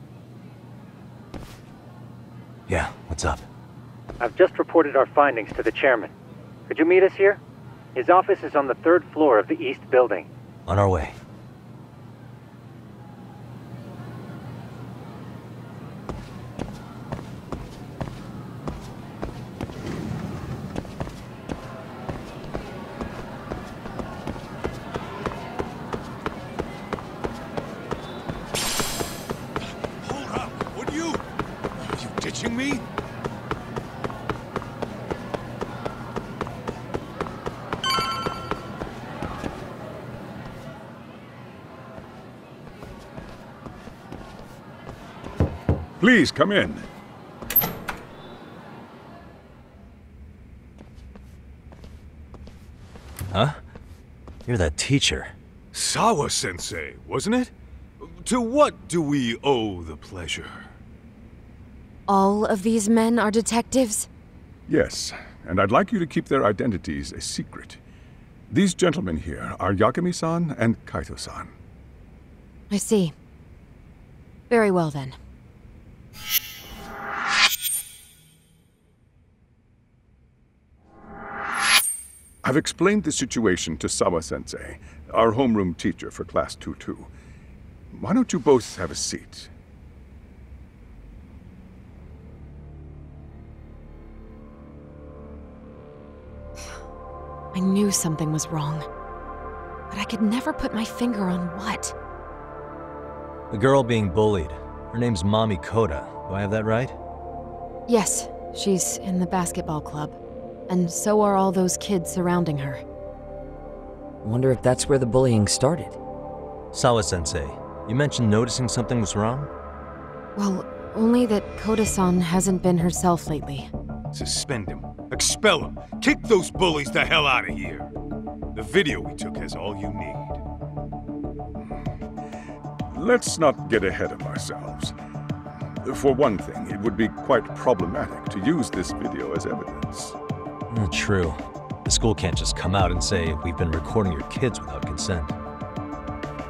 Yeah, what's up? I've just reported our findings to the chairman. Could you meet us here? His office is on the 3rd floor of the east building. On our way. Hold up, what are you ditching me? Please, come in. Huh? You're that teacher. Sawa-sensei, wasn't it? To what do we owe the pleasure? All of these men are detectives? Yes, and I'd like you to keep their identities a secret. These gentlemen here are Yagami-san and Kaito-san. I see. Very well then. I've explained the situation to Sawa-sensei, our homeroom teacher for Class 2-2. Why don't you both have a seat? knew something was wrong. But I could never put my finger on what. The girl being bullied. Her name's Mommy Koda. Do I have that right? Yes, she's in the basketball club. And so are all those kids surrounding her. Wonder if that's where the bullying started. Sawa-sensei, you mentioned noticing something was wrong? Well, only that Koda-san hasn't been herself lately. Suspend him. Expel him. Kick those bullies the hell out of here. The video we took has all you need. Let's not get ahead of ourselves. For one thing, it would be quite problematic to use this video as evidence. True. The school can't just come out and say, we've been recording your kids without consent.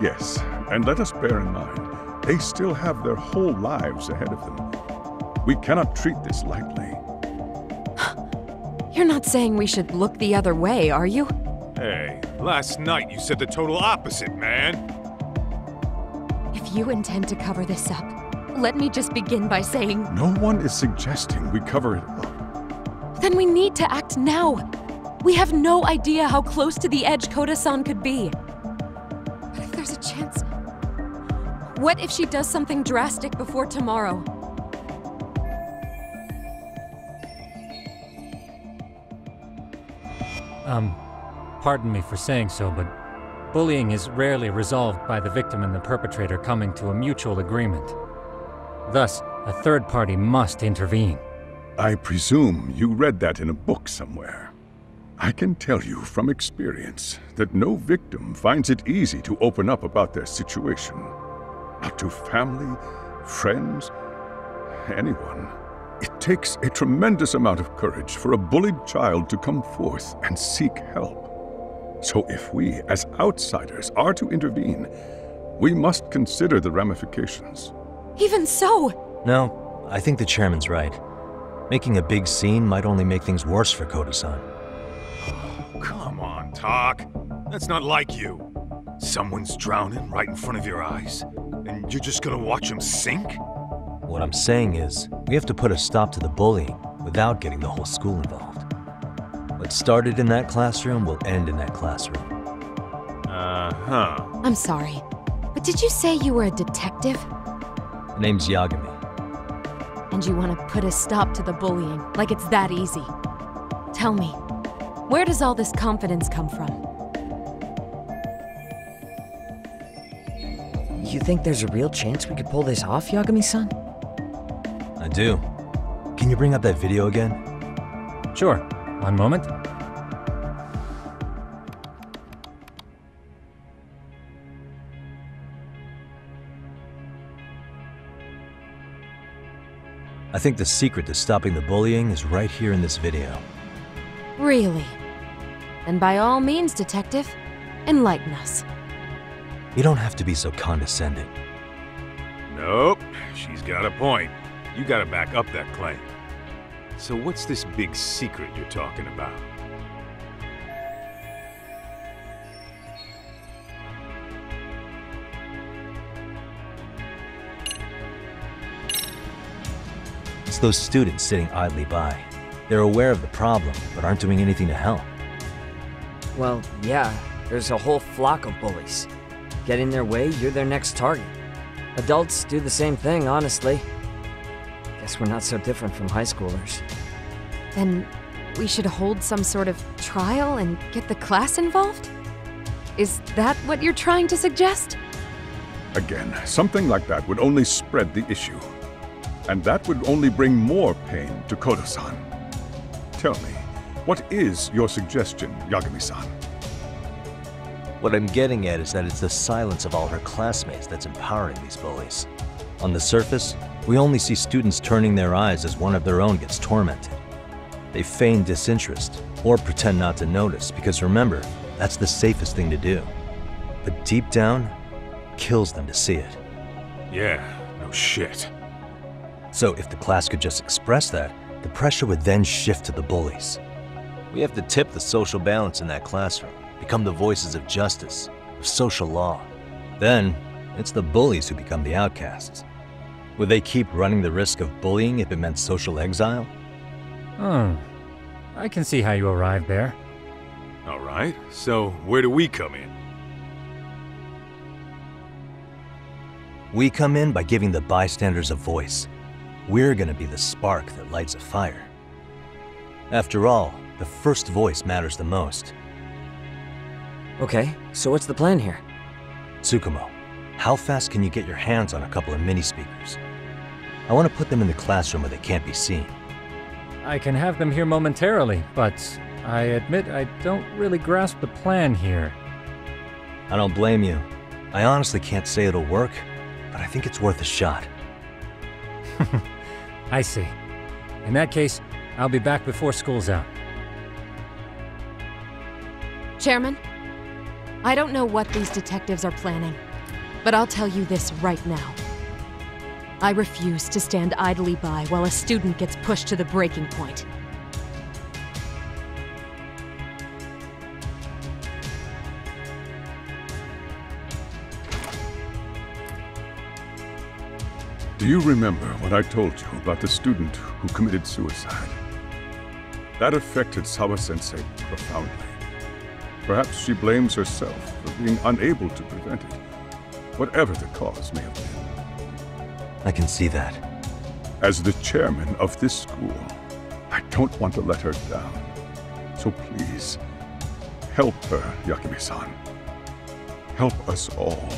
Yes, and let us bear in mind, they still have their whole lives ahead of them. We cannot treat this lightly. You're not saying we should look the other way, are you? Hey, last night you said the total opposite, man. If you intend to cover this up, let me just begin by saying... No one is suggesting we cover it up. Then we need to act now. We have no idea how close to the edge Koda-san could be. But if there's a chance... What if she does something drastic before tomorrow? Pardon me for saying so, but bullying is rarely resolved by the victim and the perpetrator coming to a mutual agreement. Thus, a third party must intervene. I presume you read that in a book somewhere. I can tell you from experience that no victim finds it easy to open up about their situation. Not to family, friends, anyone. It takes a tremendous amount of courage for a bullied child to come forth and seek help. So if we, as outsiders, are to intervene, we must consider the ramifications. Even so! No, I think the chairman's right. Making a big scene might only make things worse for Koda-san. Come on, Tak. That's not like you. Someone's drowning right in front of your eyes, and you're just gonna watch him sink? What I'm saying is, we have to put a stop to the bullying without getting the whole school involved. What started in that classroom will end in that classroom. Uh-huh. I'm sorry, but did you say you were a detective? The name's Yagami. And you want to put a stop to the bullying, like it's that easy. Tell me, where does all this confidence come from? You think there's a real chance we could pull this off, Yagami-san? I do. Can you bring up that video again? Sure. One moment. I think the secret to stopping the bullying is right here in this video. Really? Then by all means, detective, enlighten us. You don't have to be so condescending. Nope, she's got a point. You gotta back up that claim. So what's this big secret you're talking about? It's those students sitting idly by. They're aware of the problem, but aren't doing anything to help. Well, yeah, there's a whole flock of bullies. Get in their way, you're their next target. Adults do the same thing, honestly. Guess we're not so different from high schoolers. Then we should hold some sort of trial and get the class involved? Is that what you're trying to suggest? Again, something like that would only spread the issue. And that would only bring more pain to Koda-san. Tell me, what is your suggestion, Yagami-san? What I'm getting at is that it's the silence of all her classmates that's empowering these bullies. On the surface, we only see students turning their eyes as one of their own gets tormented. They feign disinterest or pretend not to notice because remember, that's the safest thing to do. But deep down, it kills them to see it. Yeah, no shit. So if the class could just express that, the pressure would then shift to the bullies. We have to tip the social balance in that classroom, become the voices of justice, of social law. Then, it's the bullies who become the outcasts. Would they keep running the risk of bullying if it meant social exile? I can see how you arrived there. All right, so where do we come in? We come in by giving the bystanders a voice. We're gonna be the spark that lights a fire. After all, the first voice matters the most. Okay, so what's the plan here? Tsukumo, how fast can you get your hands on a couple of mini speakers? I want to put them in the classroom where they can't be seen. I can have them here momentarily, but I admit I don't really grasp the plan here. I don't blame you. I honestly can't say it'll work, but I think it's worth a shot. I see. In that case, I'll be back before school's out. Chairman, I don't know what these detectives are planning, but I'll tell you this right now. I refuse to stand idly by while a student gets pushed to the breaking point. Do you remember what I told you about the student who committed suicide? That affected Sawa-sensei profoundly. Perhaps she blames herself for being unable to prevent it, whatever the cause may have been. I can see that. As the chairman of this school, I don't want to let her down. So please, help her, Yagami-san. Help us all.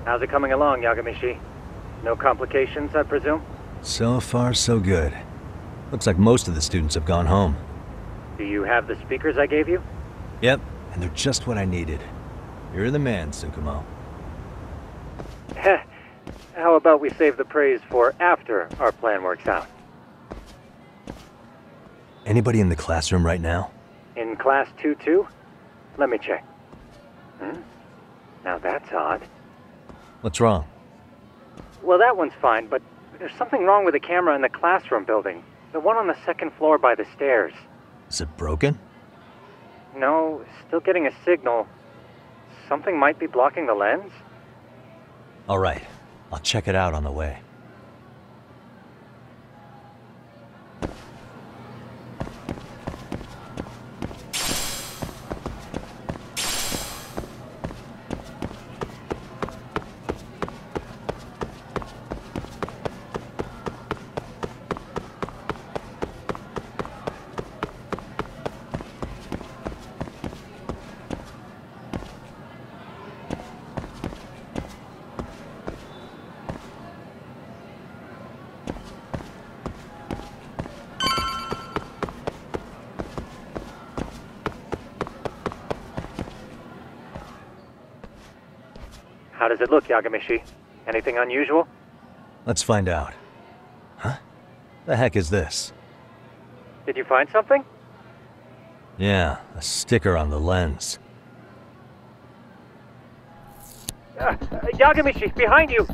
How's it coming along, Yagami-shi? No complications, I presume? So far, so good. Looks like most of the students have gone home. Do you have the speakers I gave you? Yep, and they're just what I needed. You're the man, Tsukumo. Heh. How about we save the praise for after our plan works out? Anybody in the classroom right now? In class 2-2? Let me check. Now that's odd. What's wrong? Well, that one's fine, but there's something wrong with the camera in the classroom building. The one on the second floor by the stairs. Is it broken? No, still getting a signal. Something might be blocking the lens? All right, I'll check it out on the way. How does it look, Yagami-shi? Anything unusual? Let's find out. Huh? The heck is this? Did you find something? Yeah, a sticker on the lens. Yagami-shi, behind you!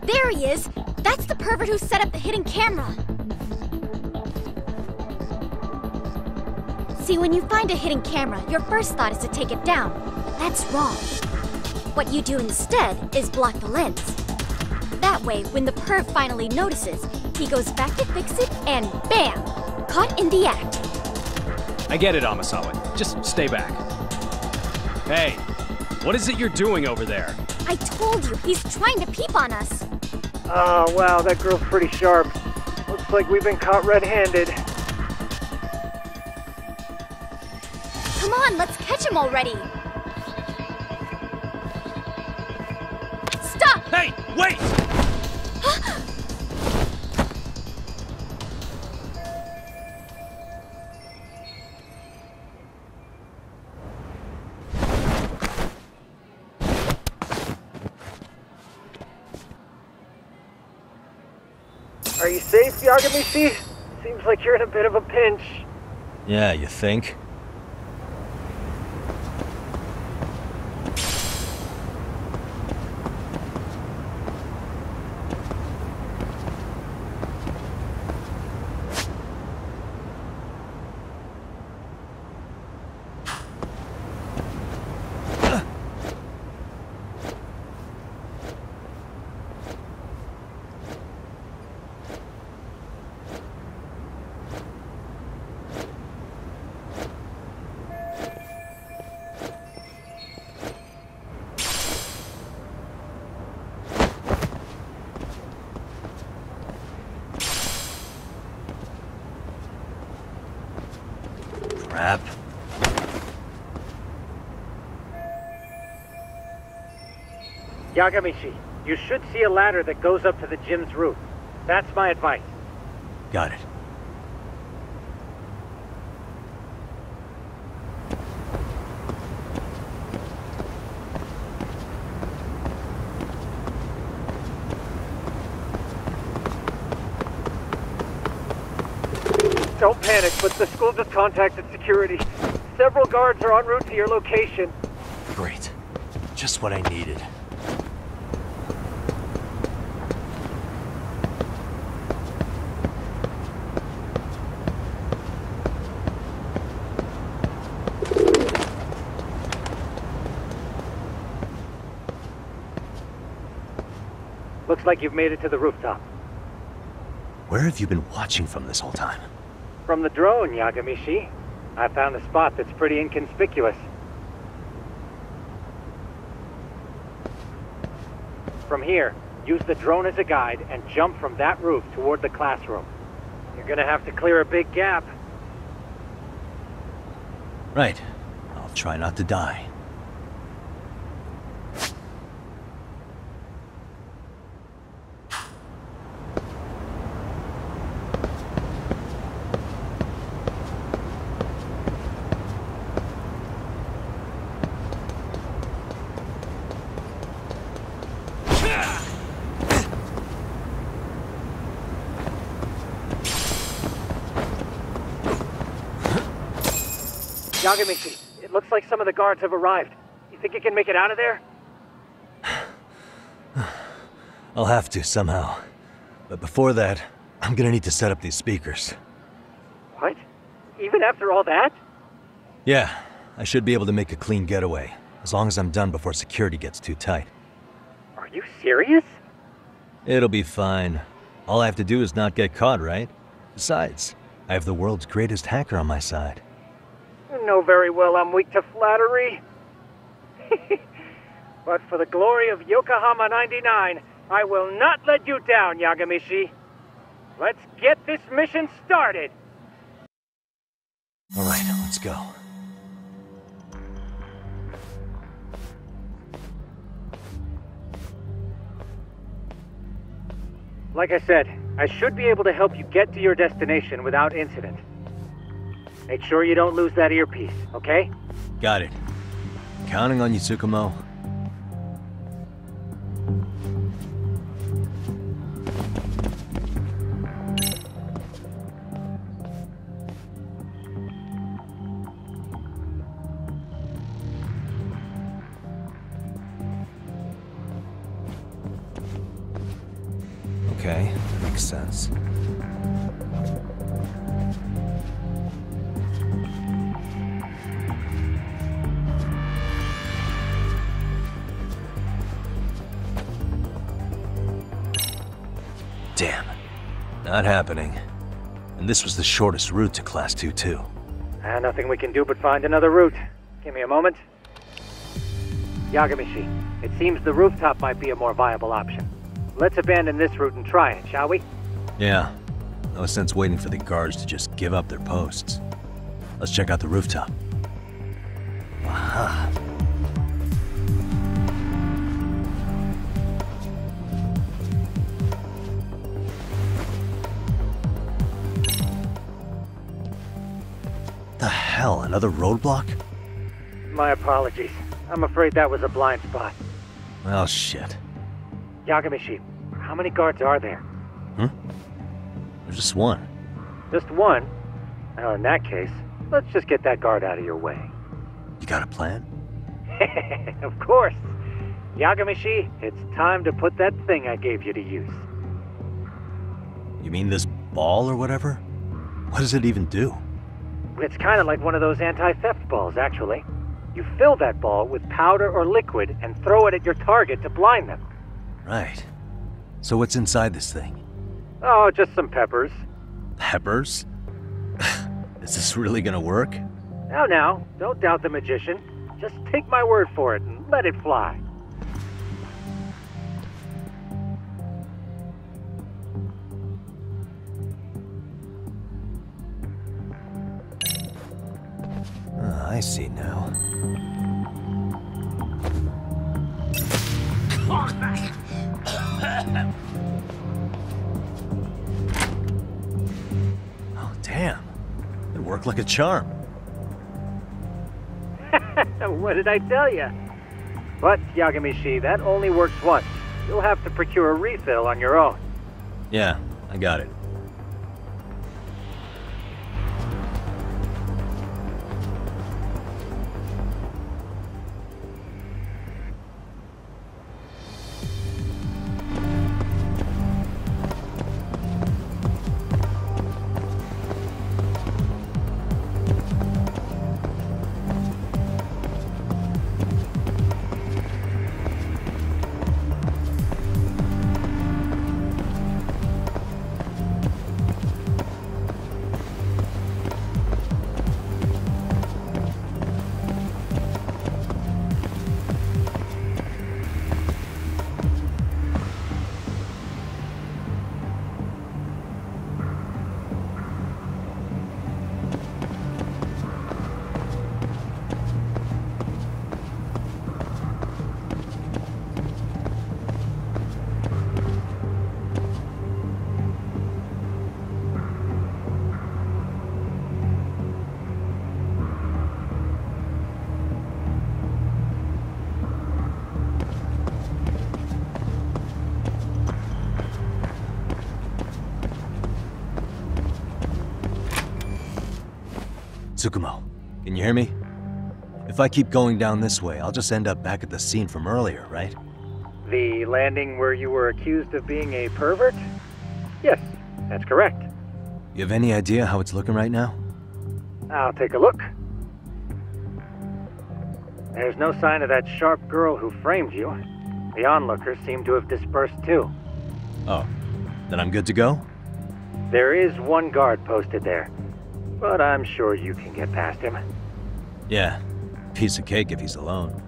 There he is! That's the pervert who set up the hidden camera! See, when you find a hidden camera, your first thought is to take it down. That's wrong. What you do instead is block the lens. That way, when the perv finally notices, he goes back to fix it and bam! Caught in the act. I get it, Amasawa. Just stay back. Hey, what is it you're doing over there? I told you, he's trying to peep on us. Oh, wow, that girl's pretty sharp. Looks like we've been caught red-handed. Come on, let's catch him already. Stop! Hey, wait! Are you safe, Yagami-shi? Seems like you're in a bit of a pinch. Yeah, you think? Crap. Yagamishi, you should see a ladder that goes up to the gym's roof. That's my advice. Got it. Don't panic, but the school just contacted security. Several guards are en route to your location. Great. Just what I needed. Looks like you've made it to the rooftop. Where have you been watching from this whole time? From the drone, Yagamishi. I found a spot that's pretty inconspicuous. From here, use the drone as a guide and jump from that roof toward the classroom. You're gonna have to clear a big gap. Right. I'll try not to die. Yagamishi, it looks like some of the guards have arrived. You think you can make it out of there? I'll have to, somehow. But before that, I'm gonna need to set up these speakers. What? Even after all that? Yeah, I should be able to make a clean getaway, as long as I'm done before security gets too tight. Are you serious? It'll be fine. All I have to do is not get caught, right? Besides, I have the world's greatest hacker on my side. You know very well I'm weak to flattery. But for the glory of Yokohama 99, I will not let you down, Yagamishi. Let's get this mission started. All right, let's go. Like I said, I should be able to help you get to your destination without incident. Make sure you don't lose that earpiece, okay? Got it. Counting on you, Tsukumo. Okay, makes sense. Damn. Not happening. And this was the shortest route to Class 2, too. Nothing we can do but find another route. Give me a moment. Yagamishi, it seems the rooftop might be a more viable option. Let's abandon this route and try it, shall we? Yeah. No sense waiting for the guards to just give up their posts. Let's check out the rooftop. Aha. The hell, another roadblock? My apologies. I'm afraid that was a blind spot. Well, shit. Yagamishi, how many guards are there? There's just one. Just one? Well, in that case, let's just get that guard out of your way. You got a plan? Of course. Yagamishi, it's time to put that thing I gave you to use. You mean this ball or whatever? What does it even do? It's kind of like one of those anti-theft balls, actually. You fill that ball with powder or liquid and throw it at your target to blind them. Right. So what's inside this thing? Oh, just some peppers. Peppers? Is this really gonna work? Now, don't doubt the magician. Just take my word for it and let it fly. I see now. Oh, damn. It worked like a charm. What did I tell you? But, Yagami-shi, that only works once. You'll have to procure a refill on your own. Yeah, I got it. Tsukumo, can you hear me? If I keep going down this way, I'll just end up back at the scene from earlier, right? The landing where you were accused of being a pervert? Yes, that's correct. You have any idea how it's looking right now? I'll take a look. There's no sign of that sharp girl who framed you. The onlookers seem to have dispersed too. Oh, then I'm good to go? There is one guard posted there, but I'm sure you can get past him. Yeah, piece of cake if he's alone.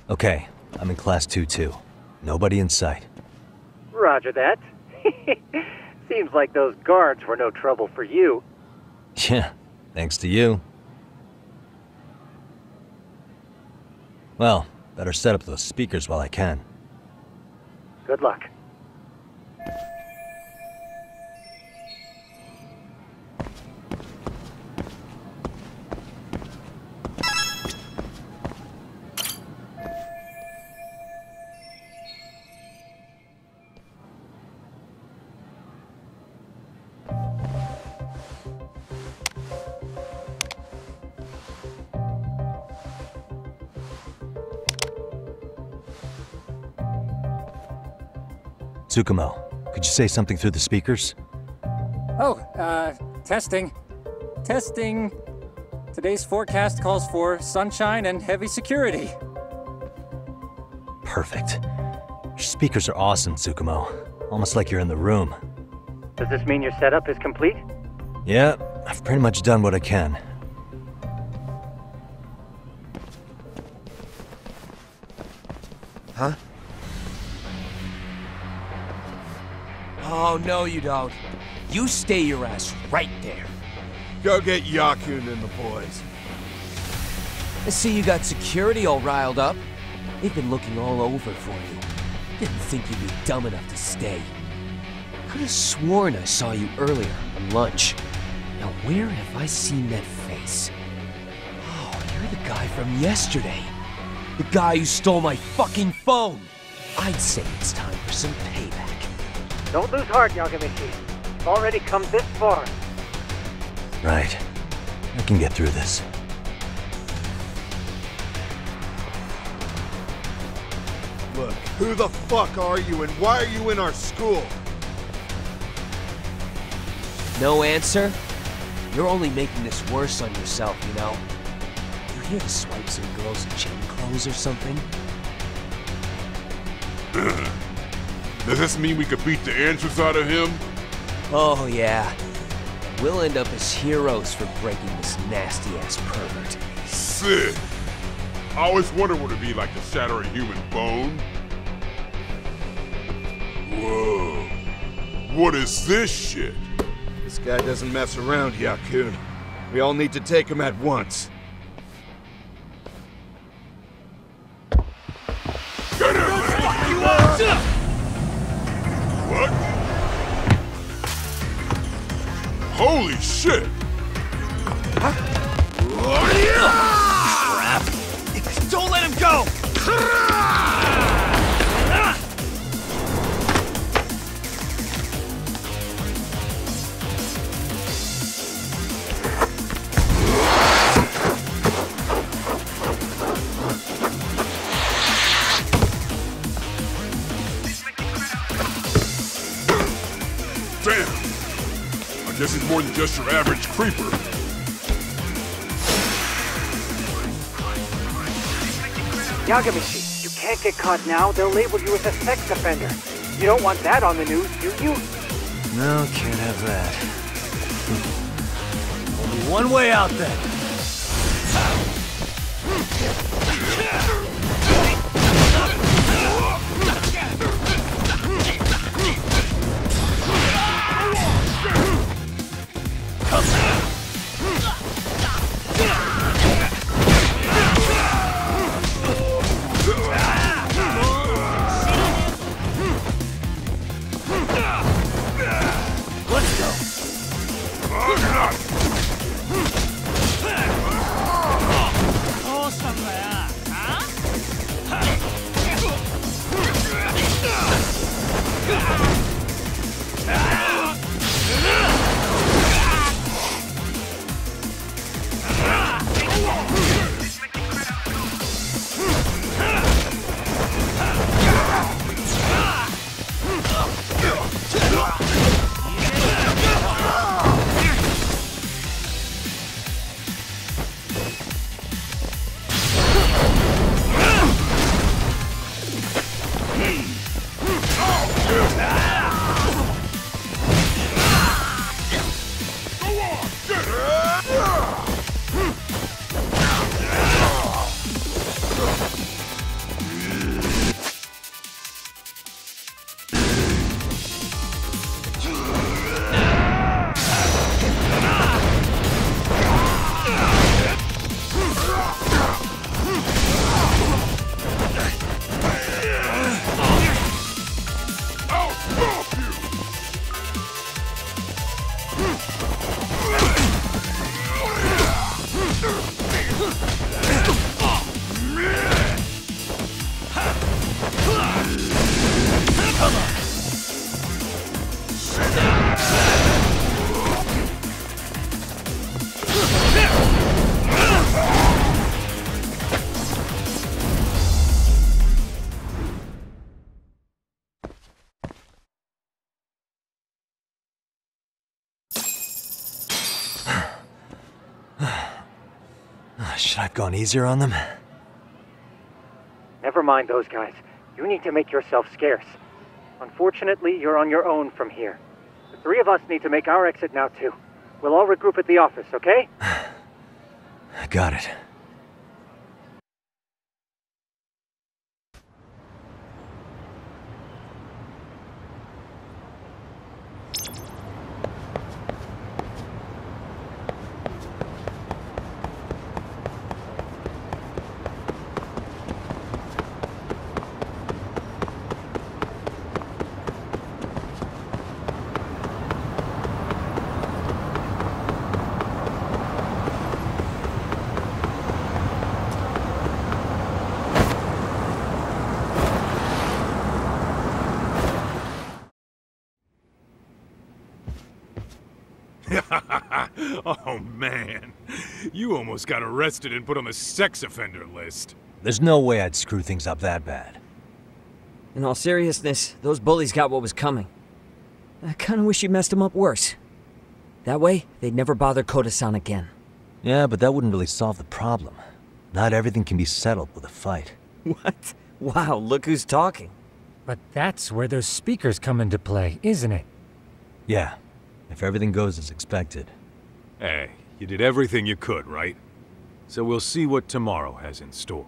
Okay, I'm in class 2-2. Nobody in sight. Roger that. Seems like those guards were no trouble for you. Yeah, thanks to you. Well, better set up those speakers while I can. Good luck. Tsukumo, could you say something through the speakers? Oh, testing. Testing. Today's forecast calls for sunshine and heavy security. Perfect. Your speakers are awesome, Tsukumo. Almost like you're in the room. Does this mean your setup is complete? Yeah, I've pretty much done what I can. Huh? Oh, no you don't. You stay your ass right there. Go get Yakun and the boys. I see you got security all riled up. They've been looking all over for you. Didn't think you'd be dumb enough to stay. Could have sworn I saw you earlier on lunch. Now where have I seen that face? Oh, you're the guy from yesterday. The guy who stole my fucking phone. I'd say it's time for some payback. Don't lose heart, Yagami-shi. You've already come this far. Right. I can get through this. Look, who the fuck are you and why are you in our school? No answer? You're only making this worse on yourself, you know? You here to swipe some girls in chain clothes or something? Does this mean we could beat the answers out of him? Oh yeah. We'll end up as heroes for breaking this nasty-ass pervert. Sick! I always wondered what it'd be like to shatter a human bone. Whoa. What is this shit? This guy doesn't mess around, Yakun. We all need to take him at once. Get him! What? Holy shit! Crap! Don't let him go! Damn! I guess he's more than just your average creeper. Yagami-shi, you can't get caught now. They'll label you as a sex offender. You don't want that on the news, do you? No, can't have that. Only one way out then. Should I have gone easier on them? Never mind those guys. You need to make yourself scarce. Unfortunately, you're on your own from here. The three of us need to make our exit now, too. We'll all regroup at the office, okay? Got it. Oh man, you almost got arrested and put on the sex offender list. There's no way I'd screw things up that bad. In all seriousness, those bullies got what was coming. I kinda wish you messed them up worse. That way, they'd never bother Koda-san again. Yeah, but that wouldn't really solve the problem. Not everything can be settled with a fight. What? Wow, look who's talking. But that's where those speakers come into play, isn't it? Yeah, if everything goes as expected. Hey, you did everything you could, right? So we'll see what tomorrow has in store.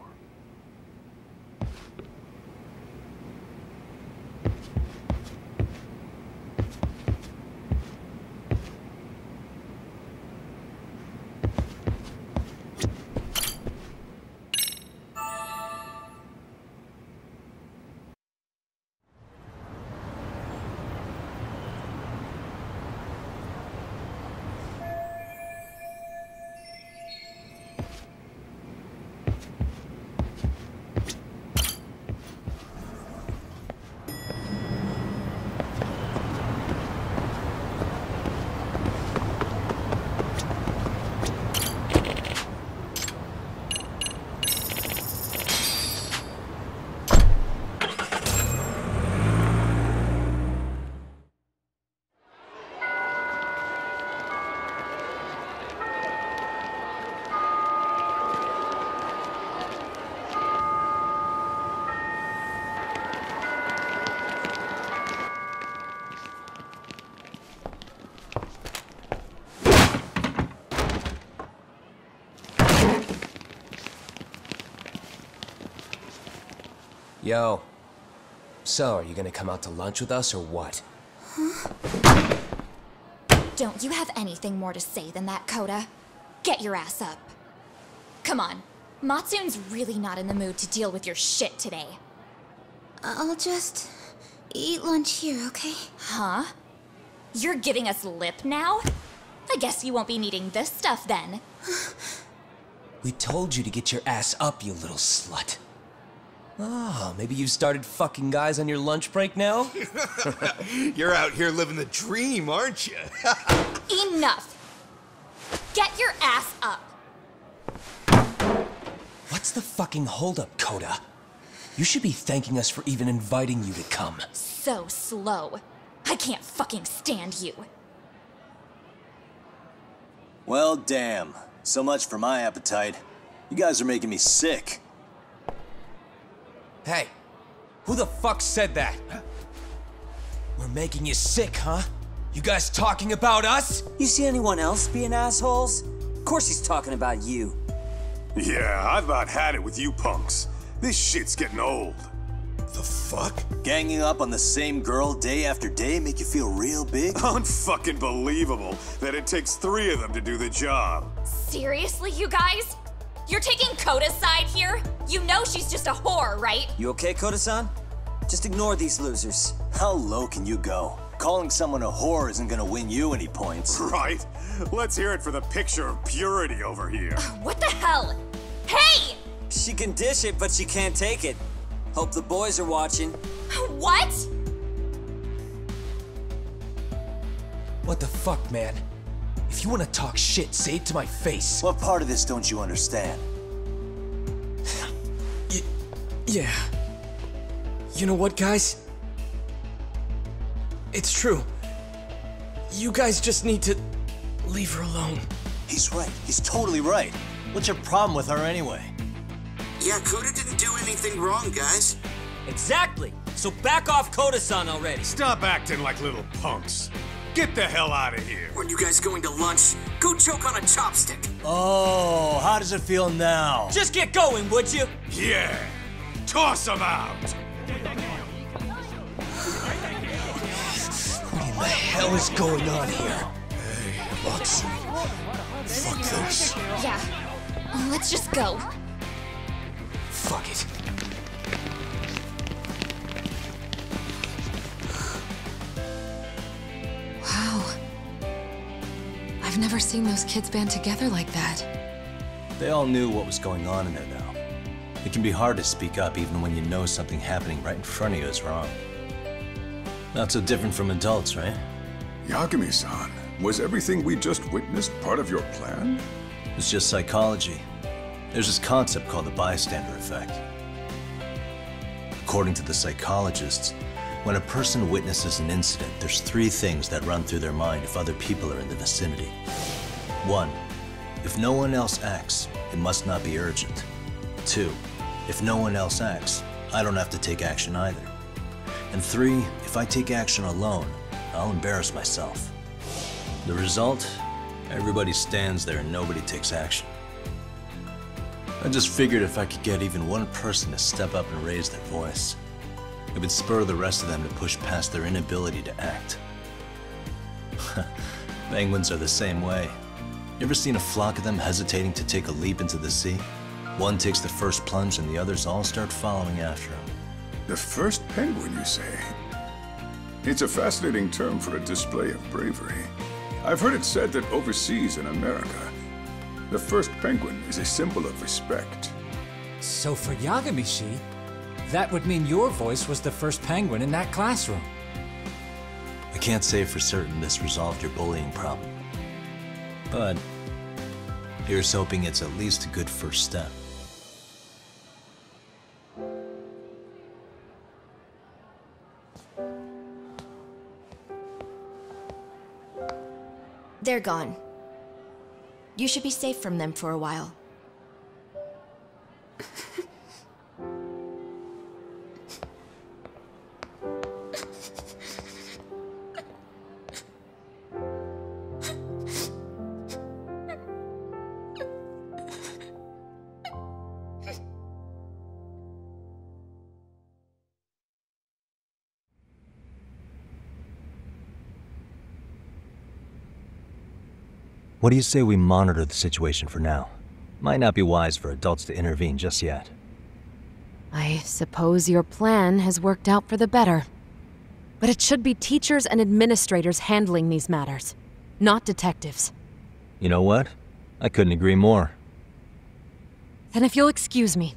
Yo. So, are you gonna come out to lunch with us or what? Huh? Don't you have anything more to say than that, Koda? Get your ass up. Come on. Matsune's really not in the mood to deal with your shit today. I'll just eat lunch here, okay? Huh? You're giving us lip now? I guess you won't be needing this stuff then. We told you to get your ass up, you little slut. Oh, maybe you've started fucking guys on your lunch break now? You're out here living the dream, aren't you? Enough! Get your ass up! What's the fucking holdup, Koda? You should be thanking us for even inviting you to come. So slow. I can't fucking stand you. Well, damn. So much for my appetite. You guys are making me sick. Hey, who the fuck said that? We're making you sick, huh? You guys talking about us? You see anyone else being assholes? Of course he's talking about you. Yeah, I've about had it with you punks. This shit's getting old. The fuck? Ganging up on the same girl day after day make you feel real big? Unfucking believable that it takes 3 of them to do the job. Seriously, you guys? You're taking Koda's side here? You know she's just a whore, right? You okay, Koda-san? Just ignore these losers. How low can you go? Calling someone a whore isn't gonna win you any points. Right? Let's hear it for the picture of purity over here. What the hell? Hey! She can dish it, but she can't take it. Hope the boys are watching. What? What the fuck, man? If you want to talk shit, say it to my face. What part of this don't you understand? Yeah. You know what, guys? It's true. You guys just need to leave her alone. He's right. He's totally right. What's your problem with her anyway? Yeah, Koda didn't do anything wrong, guys. Exactly. So back off Koda-san already. Stop acting like little punks. Get the hell out of here. When you guys going to lunch, go choke on a chopstick. Oh, how does it feel now? Just get going, would you? Yeah. Toss them out. What in the hell is going on here? Hey, Matsu. Fuck this. Yeah. Let's just go. Fuck it. Wow. I've never seen those kids band together like that. They all knew what was going on in there now. It can be hard to speak up even when you know something happening right in front of you is wrong. Not so different from adults, right? Yagami-san, Was everything we just witnessed part of your plan? It's just psychology. There's this concept called the bystander effect. According to the psychologists, when a person witnesses an incident, there's 3 things that run through their mind if other people are in the vicinity. 1. If no one else acts, it must not be urgent. 2. If no one else acts, I don't have to take action either. And 3. If I take action alone, I'll embarrass myself. The result? Everybody stands there and nobody takes action. I just figured if I could get even one person to step up and raise their voice, it would spur the rest of them to push past their inability to act. Penguins are the same way. You ever seen a flock of them hesitating to take a leap into the sea? One takes the first plunge and the others all start following after him. The first penguin, you say? It's a fascinating term for a display of bravery. I've heard it said that overseas in America, the first penguin is a symbol of respect. So for Yagami-shi, that would mean your voice was the first penguin in that classroom. I can't say for certain this resolved your bullying problem, but here's hoping it's at least a good first step. They're gone. You should be safe from them for a while. What do you say we monitor the situation for now? Might not be wise for adults to intervene just yet. I suppose your plan has worked out for the better. But it should be teachers and administrators handling these matters, not detectives. You know what? I couldn't agree more. Then if you'll excuse me.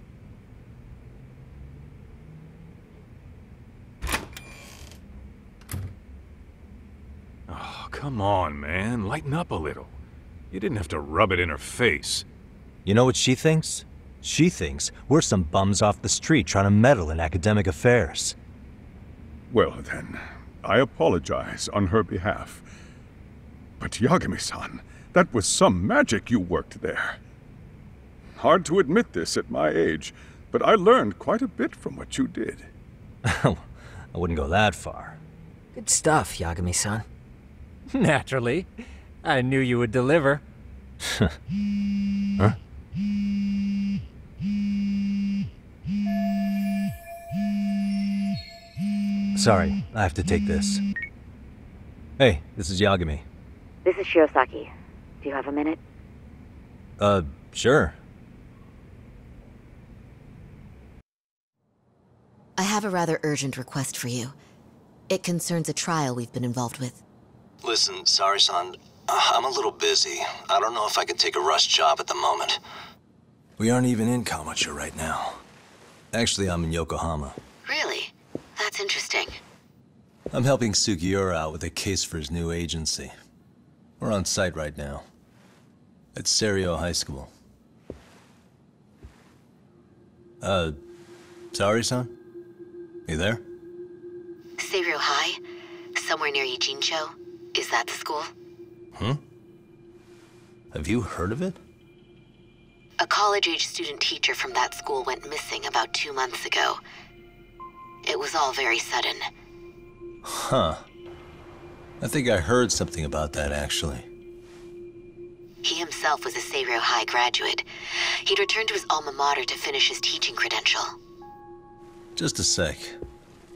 Oh, come on, man. Lighten up a little. You didn't have to rub it in her face. You know what she thinks? She thinks we're some bums off the street trying to meddle in academic affairs. Well then, I apologize on her behalf. But Yagami-san, that was some magic you worked there. Hard to admit this at my age, but I learned quite a bit from what you did. I wouldn't go that far. Good stuff, Yagami-san. Naturally. I knew you would deliver. Huh? Sorry, I have to take this. Hey, this is Yagami. This is Shirosaki. Do you have a minute? Sure. I have a rather urgent request for you. It concerns a trial we've been involved with. Listen, sorry-san. I'm a little busy. I don't know if I can take a rush job at the moment. We aren't even in Kamucha right now. Actually, I'm in Yokohama. Really? That's interesting. I'm helping Sugiura out with a case for his new agency. We're on site right now. At Serio High School. Sorry-san? You there? Serio High? Somewhere near Ijincho? Is that the school? Have you heard of it? A college-age student teacher from that school went missing about 2 months ago. It was all very sudden. Huh. I think I heard something about that, actually. He himself was a Serio High graduate. He'd returned to his alma mater to finish his teaching credential. Just a sec.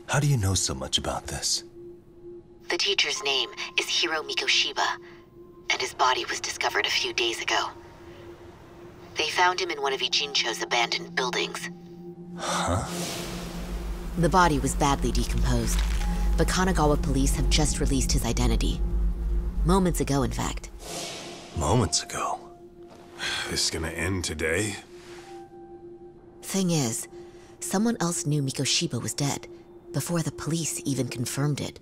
How do you know so much about this? The teacher's name is Hiro Mikoshiba, and his body was discovered a few days ago. They found him in one of Ijincho's abandoned buildings. Huh? The body was badly decomposed, but Kanagawa police have just released his identity. Moments ago, in fact. Moments ago? This is gonna end today? Thing is, someone else knew Mikoshiba was dead, before the police even confirmed it.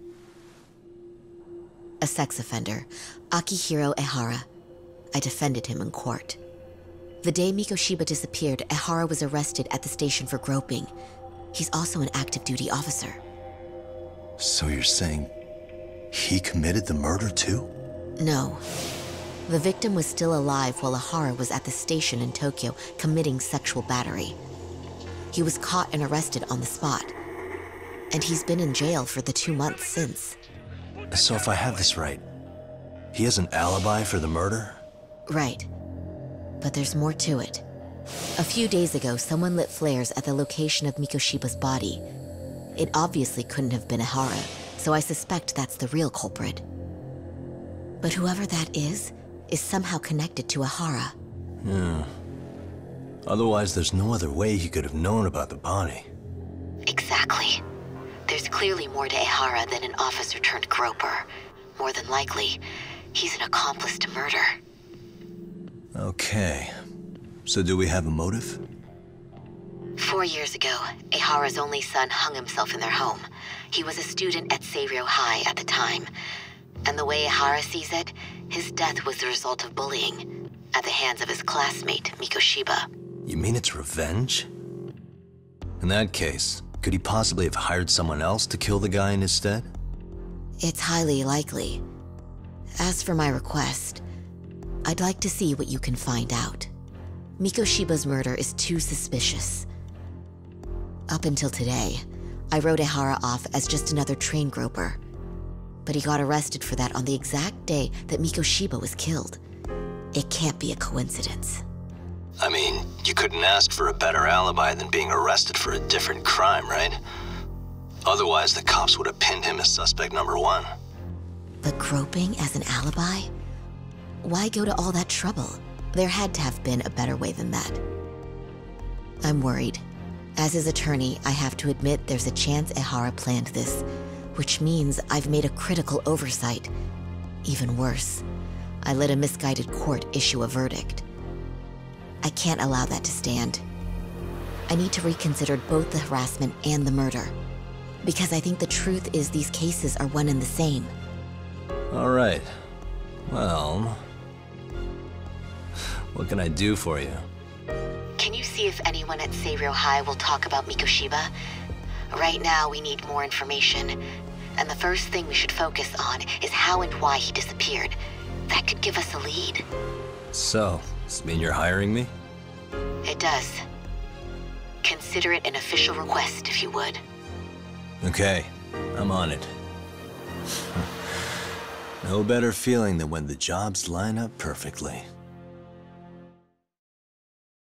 a sex offender, Akihiro Ehara. I defended him in court. The day Mikoshiba disappeared, Ehara was arrested at the station for groping. He's also an active duty officer. So you're saying he committed the murder too? No. The victim was still alive while Ehara was at the station in Tokyo committing sexual battery. He was caught and arrested on the spot. And he's been in jail for the 2 months since. So if I have this right, he has an alibi for the murder? Right. But there's more to it. A few days ago, someone lit flares at the location of Mikoshiba's body. It obviously couldn't have been Ehara, so I suspect that's the real culprit. But whoever that is somehow connected to Ehara. Yeah. Otherwise, there's no other way he could have known about the body. Exactly. There's clearly more to Ehara than an officer turned groper. More than likely, he's an accomplice to murder. Okay. So do we have a motive? 4 years ago, Ehara's only son hung himself in their home. He was a student at Seiryō High at the time. And the way Ehara sees it, his death was the result of bullying at the hands of his classmate, Mikoshiba. You mean it's revenge? In that case, could he possibly have hired someone else to kill the guy in his stead? It's highly likely. As for my request, I'd like to see what you can find out. Mikoshiba's murder is too suspicious. Up until today, I wrote Ehara off as just another train groper. But he got arrested for that on the exact day that Mikoshiba was killed. It can't be a coincidence. I mean, you couldn't ask for a better alibi than being arrested for a different crime, right? Otherwise, the cops would have pinned him as suspect number 1. But groping as an alibi? Why go to all that trouble? There had to have been a better way than that. I'm worried. As his attorney, I have to admit there's a chance Ehara planned this, which means I've made a critical oversight. Even worse, I let a misguided court issue a verdict. I can't allow that to stand. I need to reconsider both the harassment and the murder, because I think the truth is these cases are one and the same. All right. Well, what can I do for you? Can you see if anyone at Seiryō High will talk about Mikoshiba? Right now, we need more information. And the first thing we should focus on is how and why he disappeared. That could give us a lead. So, does this mean you're hiring me? It does. Consider it an official request, if you would. Okay, I'm on it. No better feeling than when the jobs line up perfectly.